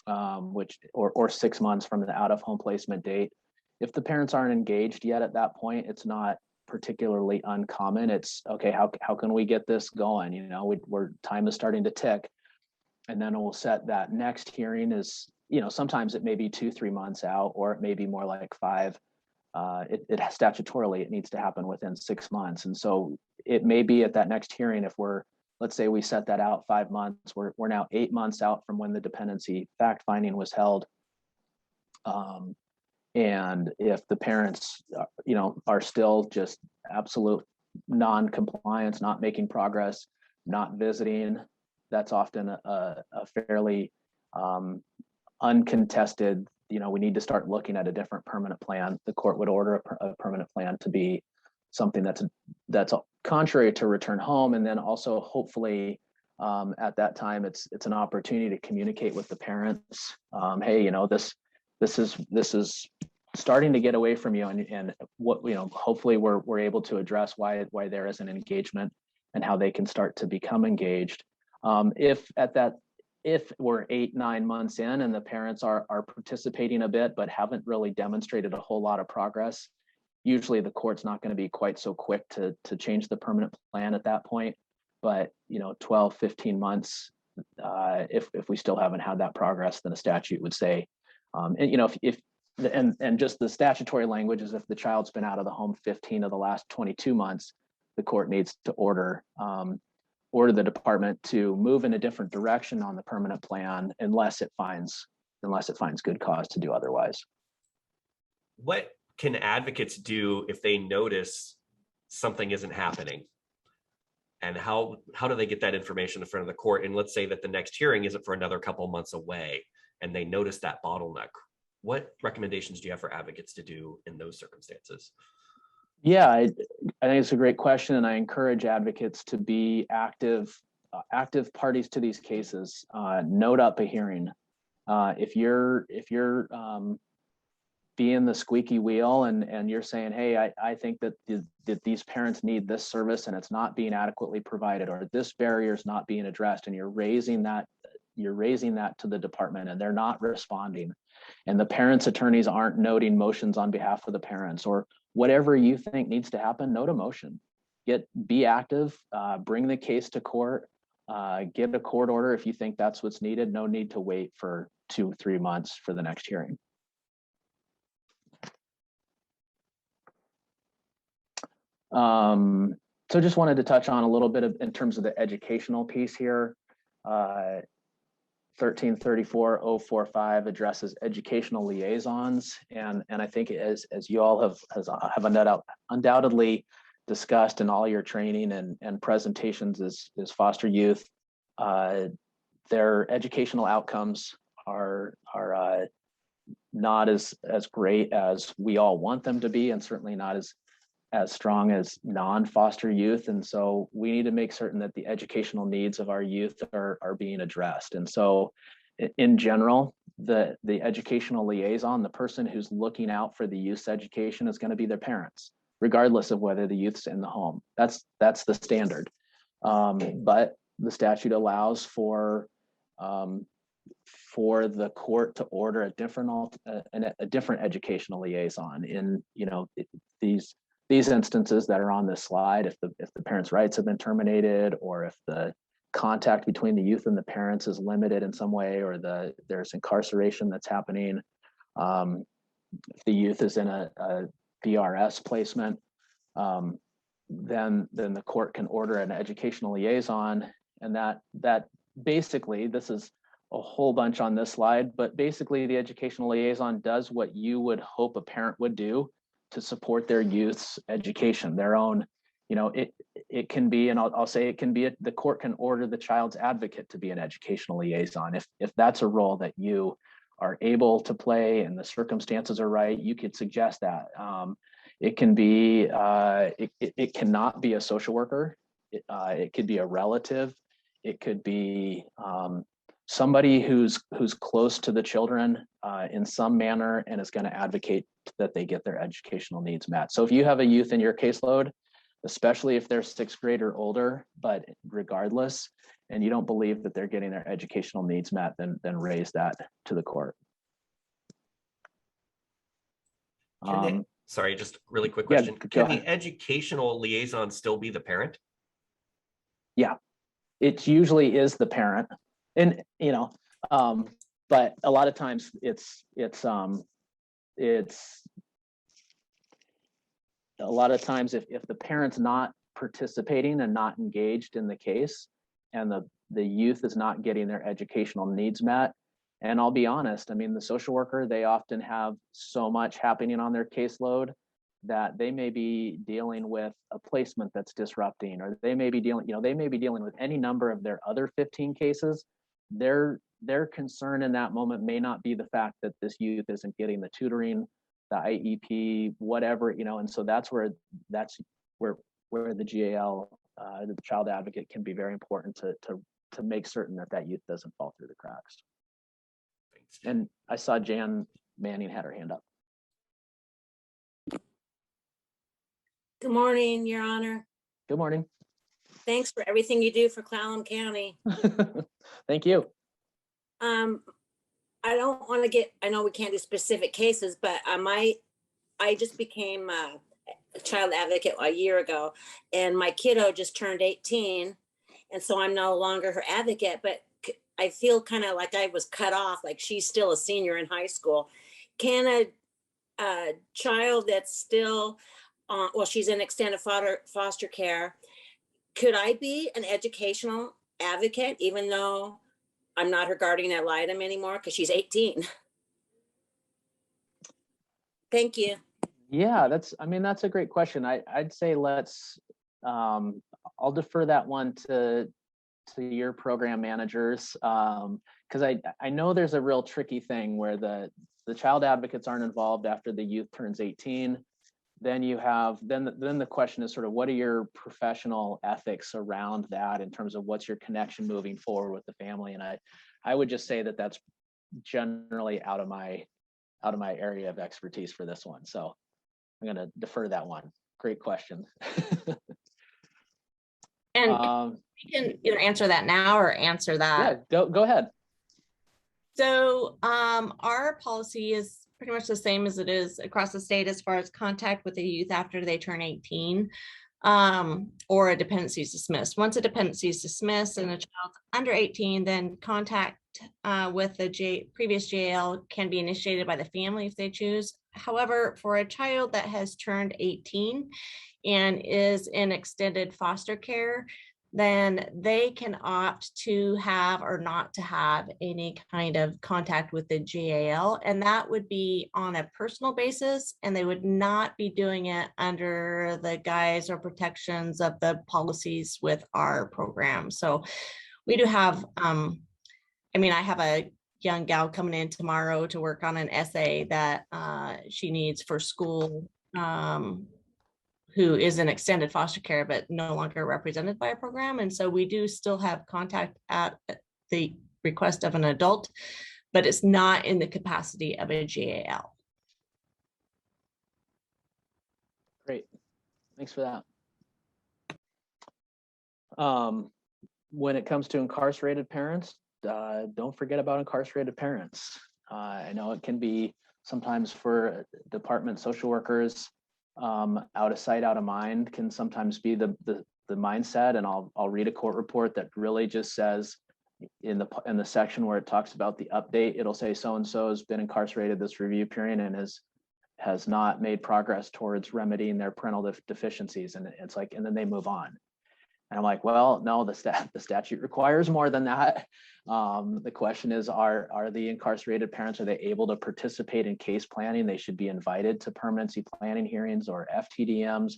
or 6 months from the out of home placement date. If the parents aren't engaged yet at that point, it's not particularly uncommon. It's okay, how can we get this going? Time is starting to tick. And then we'll set that next hearing is, sometimes it may be 2-3 months out, or it may be more like 5. Statutorily, it needs to happen within 6 months. And so it may be at that next hearing, if let's say we set that out 5 months, we're now 8 months out from when the dependency fact finding was held. And if the parents, are still just absolute non-compliance, not making progress, not visiting, that's often a fairly uncontested, we need to start looking at a different permanent plan. The court would order a permanent plan to be something that's contrary to return home. And then also hopefully at that time, it's an opportunity to communicate with the parents. Hey, this is starting to get away from you, and what, hopefully we're able to address why there is an engagement and how they can start to become engaged. If we're 8-9 months in and the parents are participating a bit but haven't really demonstrated a whole lot of progress, usually the court's not going to be quite so quick to change the permanent plan at that point. But 12-15 months, if we still haven't had that progress, then a statute would say, and just the statutory language is, if the child's been out of the home 15 of the last 22 months, the court needs to order the department to move in a different direction on the permanent plan unless it finds good cause to do otherwise. What can advocates do if they notice something isn't happening? And how do they get that information in front of the court? And let's say that the next hearing isn't for another couple of months away and they notice that bottleneck. What recommendations do you have for advocates to do in those circumstances? Yeah, I think it's a great question, and I encourage advocates to be active parties to these cases. Note up a hearing. If you're being the squeaky wheel and you're saying, hey, I think that these parents need this service and it's not being adequately provided, or this barrier is not being addressed, and you're raising that to the department and they're not responding, and the parents' attorneys aren't noting motions on behalf of the parents, or whatever you think needs to happen, note a motion. Be active, bring the case to court, get a court order if you think that's what's needed. No need to wait for 2-3 months for the next hearing. So just wanted to touch on a little bit in terms of the educational piece here. 1334-045 addresses educational liaisons, and I think as you all have undoubtedly discussed in all your training and presentations is foster youth, their educational outcomes are not as great as we all want them to be, and certainly not as strong as non-foster youth. And so we need to make certain that the educational needs of our youth are being addressed. And so in general, the educational liaison, the person who's looking out for the youth's education, is going to be their parents, regardless of whether the youth's in the home. That's the standard. But the statute allows for the court to order a different educational liaison in these instances that are on this slide. If the parents' rights have been terminated, or if the contact between the youth and the parents is limited in some way, or there's incarceration that's happening, if the youth is in a VRS placement, then the court can order an educational liaison. And that basically, this is a whole bunch on this slide, but basically the educational liaison does what you would hope a parent would do to support their youth's education, their own. It can be, and I'll say it can be, the court can order the child's advocate to be an educational liaison. If that's a role that you are able to play and the circumstances are right, you could suggest that. It can be, it cannot be a social worker. It could be a relative. It could be somebody who's close to the children in some manner and is going to advocate that they get their educational needs met. So if you have a youth in your caseload, especially if they're 6th grade or older, but regardless, and you don't believe that they're getting their educational needs met, then raise that to the court. Sorry, just really quick Yeah, question. Can the educational liaison still be the parent? Yeah, it usually is the parent, and but a lot of times it's a lot of times if the parent's not participating and not engaged in the case, and the youth is not getting their educational needs met. And I'll be honest, I mean, the social worker, they often have so much happening on their caseload that they may be dealing with a placement that's disrupting, or they may be dealing, they may be dealing with any number of their other 15 cases. Their concern in that moment may not be the fact that this youth isn't getting the tutoring, the IEP, whatever, and so that's where the GAL, the child advocate, can be very important to make certain that youth doesn't fall through the cracks. And I saw Jan Manning had her hand up. Good morning, Your Honor. Good morning. Thanks for everything you do for Clallam County. Thank you. I don't want to get, I know we can't do specific cases, but I just became a child advocate a year ago, and my kiddo just turned 18. And so I'm no longer her advocate, but I feel kind of like I was cut off, like she's still a senior in high school. Can a child that's still, well, she's in extended foster care, could I be an educational advocate even though I'm not her guardian ad litem anymore because she's 18? Thank you. Yeah, that's a great question. I'd say let's, I'll defer that one to your program managers, because I know there's a real tricky thing where the child advocates aren't involved after the youth turns 18. Then you have, then the question is sort of, what are your professional ethics around that in terms of what's your connection moving forward with the family? And I would just say that that's generally out of my area of expertise for this one. So I'm going to defer that one. Great question. And you can either answer that now or answer that. Yeah, go ahead. So our policy is pretty much the same as it is across the state as far as contact with the youth after they turn 18, or a dependency is dismissed. Once a dependency is dismissed and a child's under 18, then contact with the previous JL can be initiated by the family if they choose. However, for a child that has turned 18 and is in extended foster care, then they can opt to have or not to have any kind of contact with the GAL, and that would be on a personal basis, and they would not be doing it under the guise or protections of the policies with our program. So we do have, I have a young gal coming in tomorrow to work on an essay that she needs for school, who is in extended foster care, but no longer represented by a program. And so we do still have contact at the request of an adult, but it's not in the capacity of a GAL. Great, thanks for that. When it comes to incarcerated parents, don't forget about incarcerated parents. I know it can be sometimes for department social workers, out of sight, out of mind can sometimes be the mindset. And I'll read a court report that really just says in the section where it talks about the update, it'll say so-and-so has been incarcerated this review period and has not made progress towards remedying their parental deficiencies. And it's like, and then they move on. And I'm like, well, no, the statute requires more than that. The question is, are the incarcerated parents, are they able to participate in case planning? They should be invited to permanency planning hearings or FTDMs.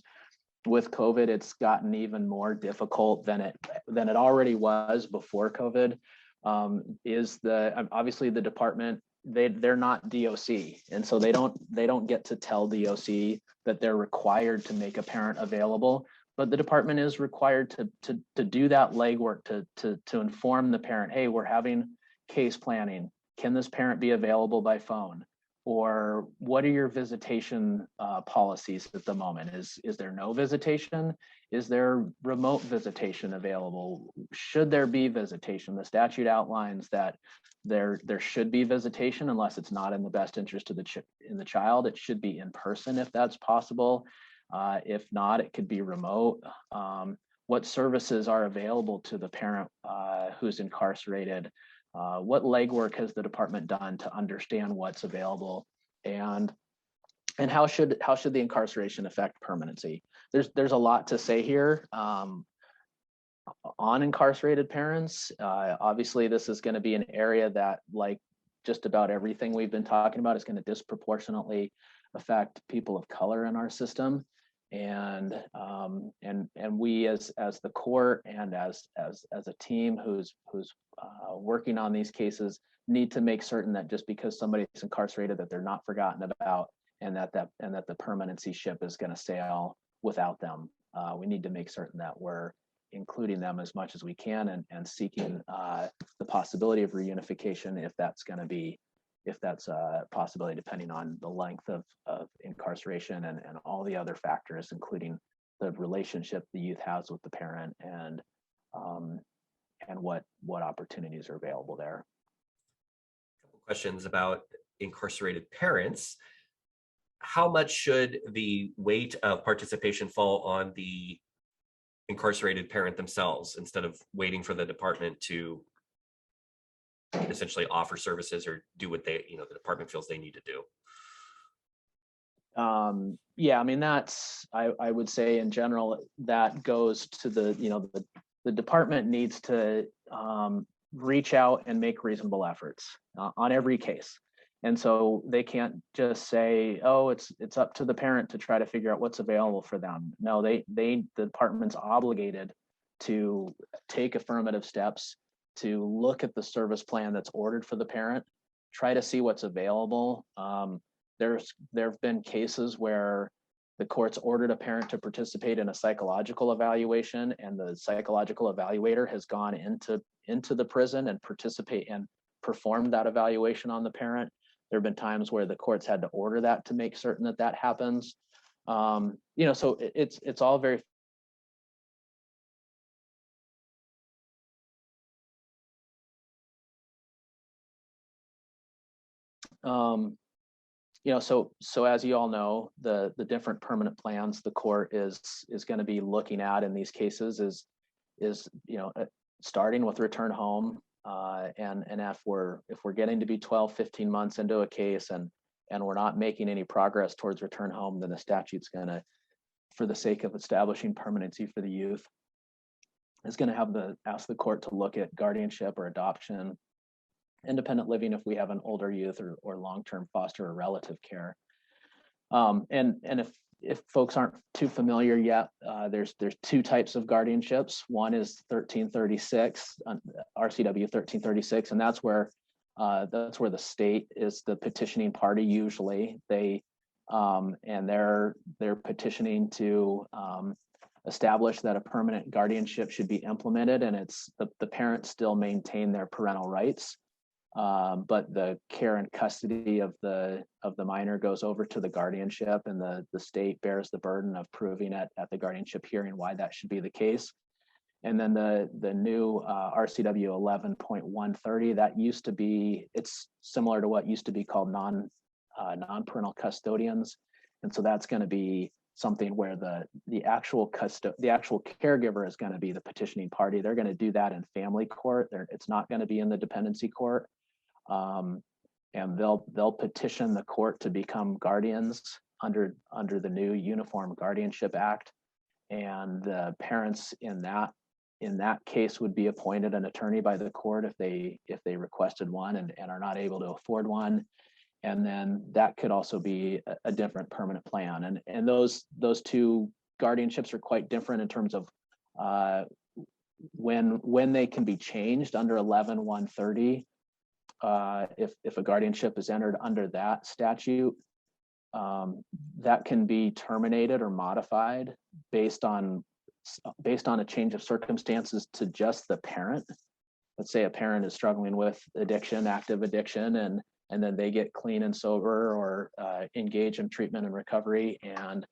With COVID, it's gotten even more difficult than it already was before COVID. Obviously the department they're not DOC, and so they don't get to tell DOC that they're required to make a parent available. But the department is required to do that legwork to inform the parent, hey, we're having case planning. Can this parent be available by phone? Or what are your visitation policies at the moment? Is there no visitation? Is there remote visitation available? Should there be visitation? The statute outlines that there should be visitation unless it's not in the best interest of the child. It should be in person if that's possible. If not, it could be remote. What services are available to the parent who's incarcerated? What legwork has the department done to understand what's available, and how should the incarceration affect permanency? There's a lot to say here on incarcerated parents. Obviously, this is going to be an area that, like just about everything we've been talking about, is going to disproportionately affect people of color in our system. And we as the court and as a team who's working on these cases need to make certain that just because somebody's incarcerated, that they're not forgotten about, and that the permanency ship is going to sail without them. We need to make certain that we're including them as much as we can, and seeking the possibility of reunification if that's a possibility, depending on the length of incarceration and all the other factors, including the relationship the youth has with the parent, and what opportunities are available there. A couple questions about incarcerated parents. How much should the weight of participation fall on the incarcerated parent themselves, instead of waiting for the department to essentially offer services or do what the department feels they need to do? Yeah, I mean, that's, I would say in general, that goes to the department needs to reach out and make reasonable efforts on every case. And so they can't just say, oh, it's up to the parent to try to figure out what's available for them. No, the department's obligated to take affirmative steps to look at the service plan that's ordered for the parent, try to see what's available. There have been cases where the court's ordered a parent to participate in a psychological evaluation, and the psychological evaluator has gone into the prison and participate and performed that evaluation on the parent. There have been times where the courts had to order that to make certain that happens. So it's all very so as you all know, the different permanent plans the court is going to be looking at in these cases is starting with return home, and if we're getting to be 12, 15 months into a case and we're not making any progress towards return home, then the statute's going to, for the sake of establishing permanency for the youth, is going to ask the court to look at guardianship or adoption, independent living if we have an older youth, or long-term foster or relative care. And if folks aren't too familiar yet, there's two types of guardianships. One is 1336, RCW 1336, and that's where the state is the petitioning party. Usually they're petitioning to establish that a permanent guardianship should be implemented, and it's the parents still maintain their parental rights. But the care and custody of the minor goes over to the guardianship, and the state bears the burden of proving at the guardianship hearing why that should be the case. And then the new RCW 11.130, that used to be, it's similar to what used to be called non-parental custodians, and so that's going to be something where the actual caregiver is going to be the petitioning party. They're going to do that in family court. It's not going to be in the dependency court. And they'll petition the court to become guardians under the new Uniform Guardianship Act, and the parents in that case would be appointed an attorney by the court if they requested one and are not able to afford one. And then that could also be a different permanent plan. And those two guardianships are quite different in terms of when they can be changed. Under 11.130, if a guardianship is entered under that statute, that can be terminated or modified based on a change of circumstances to just the parent. Let's say a parent is struggling with addiction, active addiction, and then they get clean and sober or engage in treatment and recovery, and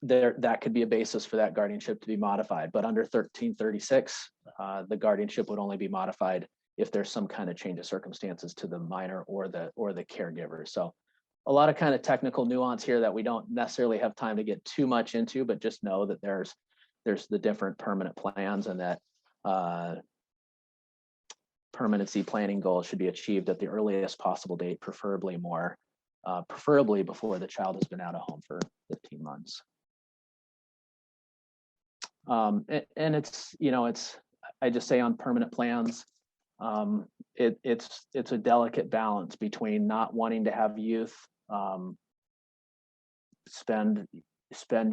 that could be a basis for that guardianship to be modified. But under 1336, the guardianship would only be modified if there's some kind of change of circumstances to the minor or the caregiver. So a lot of kind of technical nuance here that we don't necessarily have time to get too much into, but just know that there's the different permanent plans, and that permanency planning goals should be achieved at the earliest possible date, preferably before the child has been out of home for 15 months. And it's, I just say on permanent plans, it's a delicate balance between not wanting to have youth spend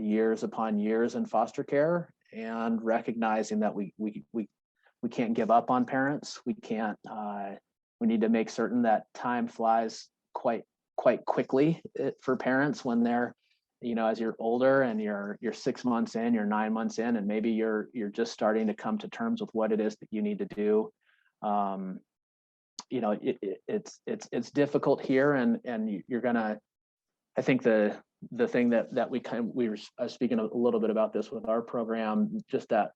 years upon years in foster care, and recognizing that we can't give up on parents. We can't. We need to make certain that time flies quite quickly for parents when they're, as you're older and you're 6 months in, you're 9 months in, and maybe you're just starting to come to terms with what it is that you need to do. It's difficult here, and you're gonna. I think the thing that we were speaking a little bit about this with our program, just that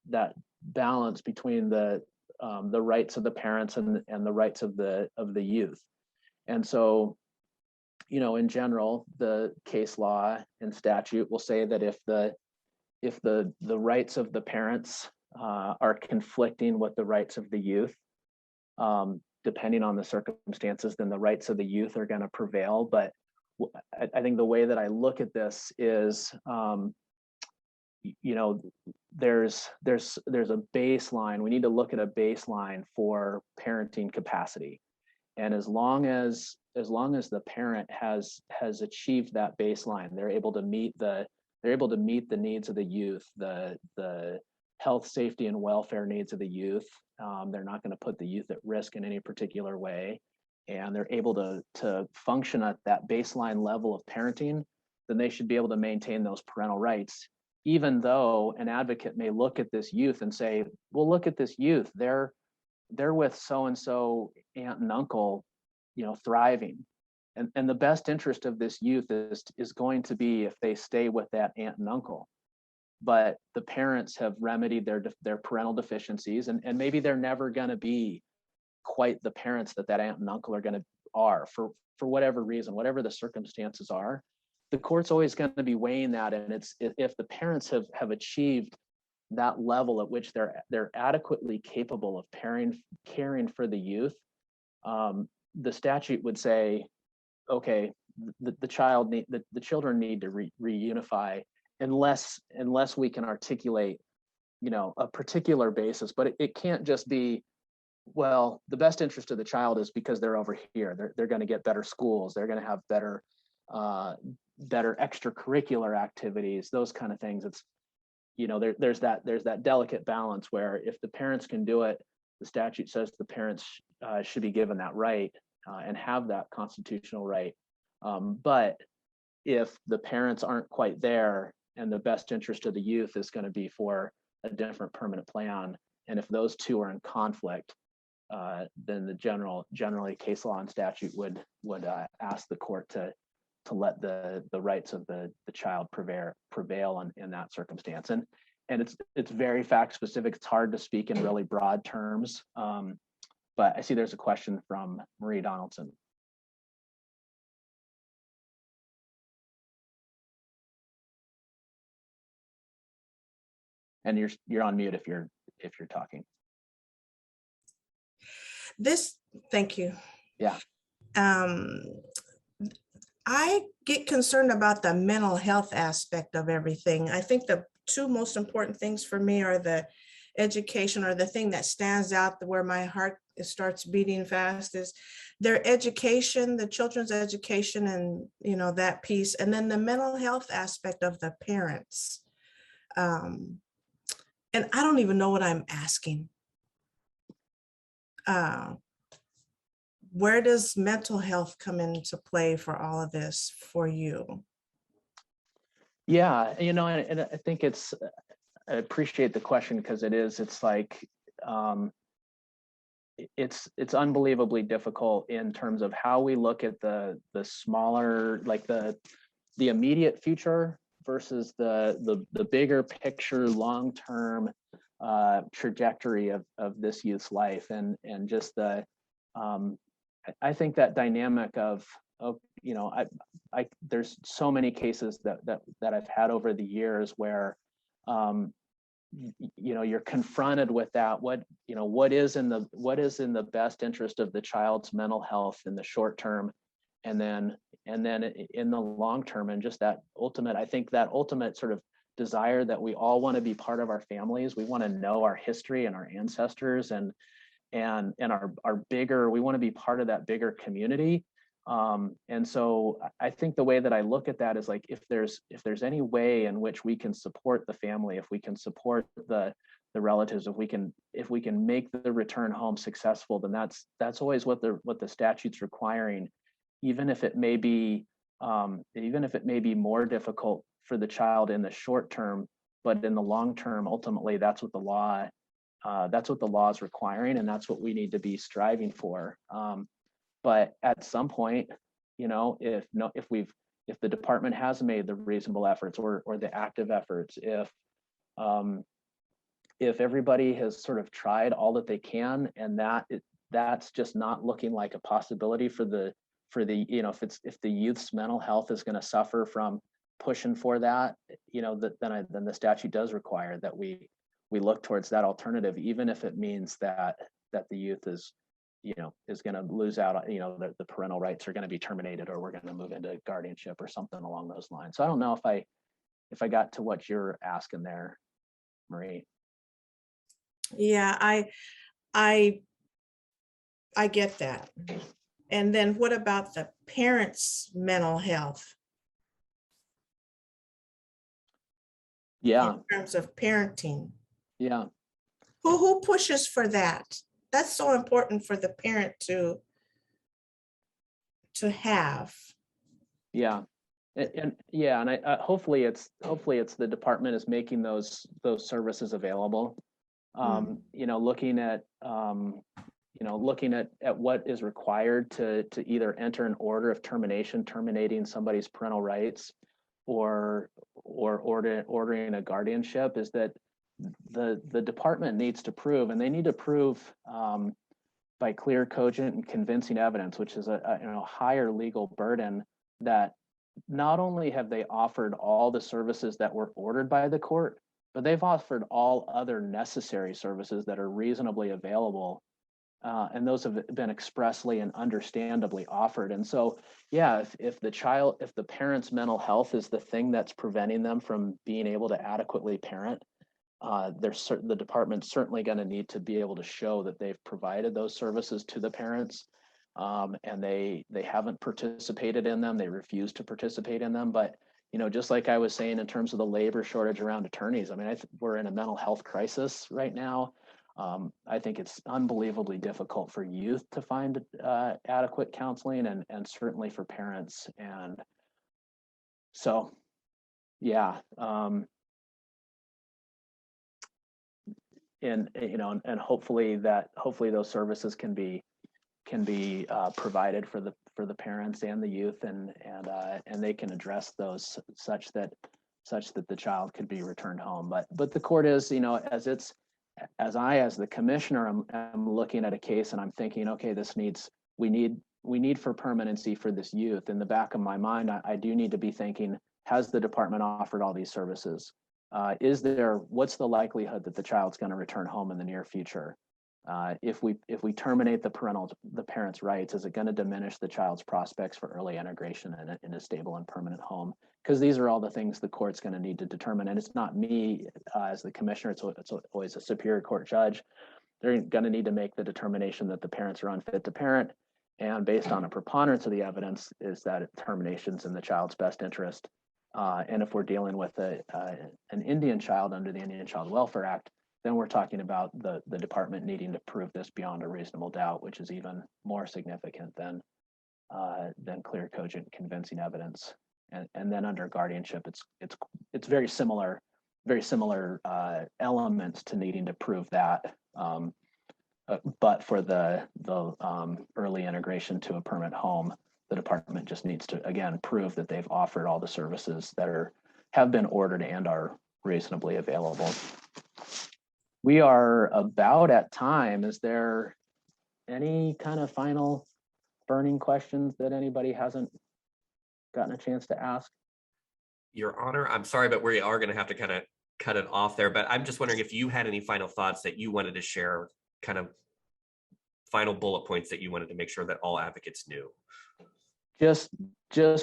balance between the rights of the parents and the rights of the youth. And so, in general, the case law and statute will say that if the rights of the parents are conflicting with the rights of the youth, depending on the circumstances, then the rights of the youth are going to prevail. But I think the way that I look at this is, there's a baseline. We need to look at a baseline for parenting capacity, and as long as the parent has achieved that baseline, they're able to meet the needs of the youth, the health, safety, and welfare needs of the youth. They're not going to put the youth at risk in any particular way, and they're able to function at that baseline level of parenting, then they should be able to maintain those parental rights, even though an advocate may look at this youth and say, well, look at this youth, they're with so-and-so aunt and uncle, thriving. And the best interest of this youth is going to be if they stay with that aunt and uncle. But the parents have remedied their parental deficiencies, and maybe they're never going to be quite the parents that aunt and uncle are for whatever reason, whatever the circumstances are. The court's always going to be weighing that, and it's if the parents have achieved that level at which they're adequately capable of caring for the youth, the statute would say, okay, the children need to reunify unless we can articulate, a particular basis. But it can't just be, well, the best interest of the child is because they're over here. They're going to get better schools. They're going to have better extracurricular activities, those kind of things. It's, there's that delicate balance where if the parents can do it, the statute says the parents should be given that right and have that constitutional right. But if the parents aren't quite there, and the best interest of the youth is going to be for a different permanent plan, and if those two are in conflict, then the generally case law and statute would ask the court to let the rights of the child prevail in that circumstance. And it's very fact specific. It's hard to speak in really broad terms. But I see there's a question from Marie Donaldson. And you're on mute if you're talking. Thank you. Yeah. I get concerned about the mental health aspect of everything. I think the two most important things for me are the education, or the thing that stands out where my heart starts beating fast is their education, the children's education, and that piece, and then the mental health aspect of the parents. And I don't even know what I'm asking. where does mental health come into play for all of this for you? Yeah, and I think I appreciate the question because it's like, it's unbelievably difficult in terms of how we look at the smaller, like the immediate future versus the bigger picture, long-term trajectory of this youth's life, and just I think that dynamic of there's so many cases that I've had over the years where you're confronted with that, what is in the best interest of the child's mental health in the short term, and then in the long term, and just that ultimate, I think that ultimate sort of desire that we all want to be part of our families. We want to know our history and our ancestors, and our bigger, we want to be part of that bigger community. And so I think the way that I look at that is like, if there's any way in which we can support the family, if we can support the relatives, if we can make the return home successful, then that's always what the statute's requiring, even if it may be more difficult for the child in the short term, but in the long term, ultimately, that's what the law is requiring, and that's what we need to be striving for. But at some point, if the department has made the reasonable efforts or the active efforts, if everybody has sort of tried all that they can, and that's just not looking like a possibility for the if the youth's mental health is going to suffer from pushing for that, then the statute does require that we look towards that alternative, even if it means that the youth is going to lose out, the parental rights are going to be terminated, or we're going to move into guardianship or something along those lines. So I don't know if I got to what you're asking there, Marie. Yeah, I get that. And then what about the parents' mental health? Yeah. In terms of parenting. Yeah. Who pushes for that? That's so important for the parent to have. Yeah. And I hopefully it's the department is making those services available. Looking at what is required to either enter an order of terminating somebody's parental rights, or ordering a guardianship, is that the department needs to prove, and they need to prove by clear, cogent, and convincing evidence, which is a higher legal burden, that not only have they offered all the services that were ordered by the court, but they've offered all other necessary services that are reasonably available, and those have been expressly and understandably offered. And so, yeah, if the parent's mental health is the thing that's preventing them from being able to adequately parent, the department's certainly going to need to be able to show that they've provided those services to the parents, and they haven't participated in them. They refuse to participate in them. But just like I was saying in terms of the labor shortage around attorneys, I mean, we're in a mental health crisis right now. I think it's unbelievably difficult for youth to find adequate counseling, and certainly for parents. And so, yeah. And hopefully those services can be provided for the parents and the youth, and they can address those such that the child could be returned home. But the court is, as the commissioner, I'm looking at a case and I'm thinking, okay, we need for permanency for this youth. In the back of my mind, I do need to be thinking, has the department offered all these services? What's the likelihood that the child's going to return home in the near future? If we terminate the parent's rights, is it going to diminish the child's prospects for early integration in a stable and permanent home? Because these are all the things the court's going to need to determine, and it's not me as the commissioner. It's always a superior court judge. They're going to need to make the determination that the parents are unfit to parent, and based on a preponderance of the evidence, is that termination's in the child's best interest. And if we're dealing with an Indian child under the Indian Child Welfare Act, then we're talking about the department needing to prove this beyond a reasonable doubt, which is even more significant than clear, cogent, convincing evidence. And then under guardianship, it's very similar elements to needing to prove that. But for the early integration to a permanent home, the department just needs to, again, prove that they've offered all the services that have been ordered and are reasonably available. We are about at time. Is there any kind of final burning questions that anybody hasn't gotten a chance to ask? Your Honor, I'm sorry, but we are going to have to kind of cut it off there. But I'm just wondering if you had any final thoughts that you wanted to share, kind of final bullet points that you wanted to make sure that all advocates knew. Just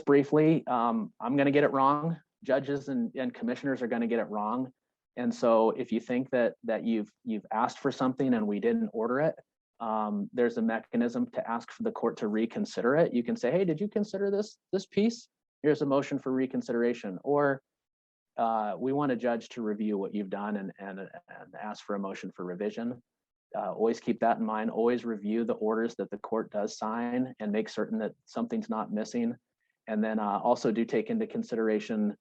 briefly, I'm going to get it wrong. Judges and commissioners are going to get it wrong. And so if you think that you've asked for something and we didn't order it, there's a mechanism to ask for the court to reconsider it. You can say, hey, did you consider this piece? Here's a motion for reconsideration. Or we want a judge to review what you've done and ask for a motion for revision. Always keep that in mind. Always review the orders that the court does sign and make certain that something's not missing. And then also do take into consideration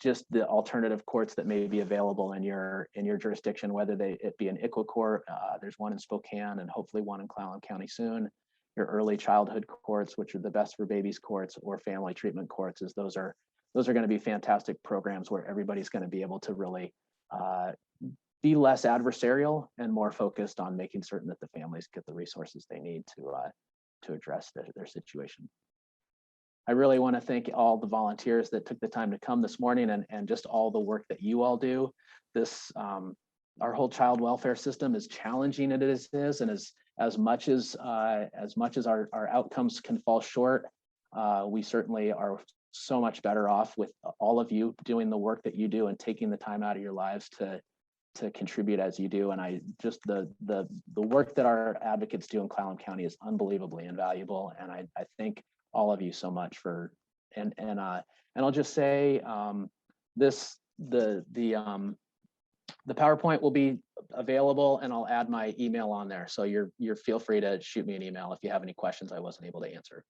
just the alternative courts that may be available in your jurisdiction, whether it be an ICWA court, there's one in Spokane and hopefully one in Clallam County soon. Your early childhood courts, which are the best for babies courts, or family treatment courts, as those are going to be fantastic programs where everybody's going to be able to really be less adversarial and more focused on making certain that the families get the resources they need to address their situation. I really want to thank all the volunteers that took the time to come this morning and just all the work that you all do. This our whole child welfare system is challenging as it is, and as much as our outcomes can fall short, we certainly are so much better off with all of you doing the work that you do and taking the time out of your lives to contribute as you do. And I just the work that our advocates do in Clallam County is unbelievably invaluable, and I thank all of you so much for and I'll just say the PowerPoint will be available, and I'll add my email on there, so you're feel free to shoot me an email if you have any questions I wasn't able to answer.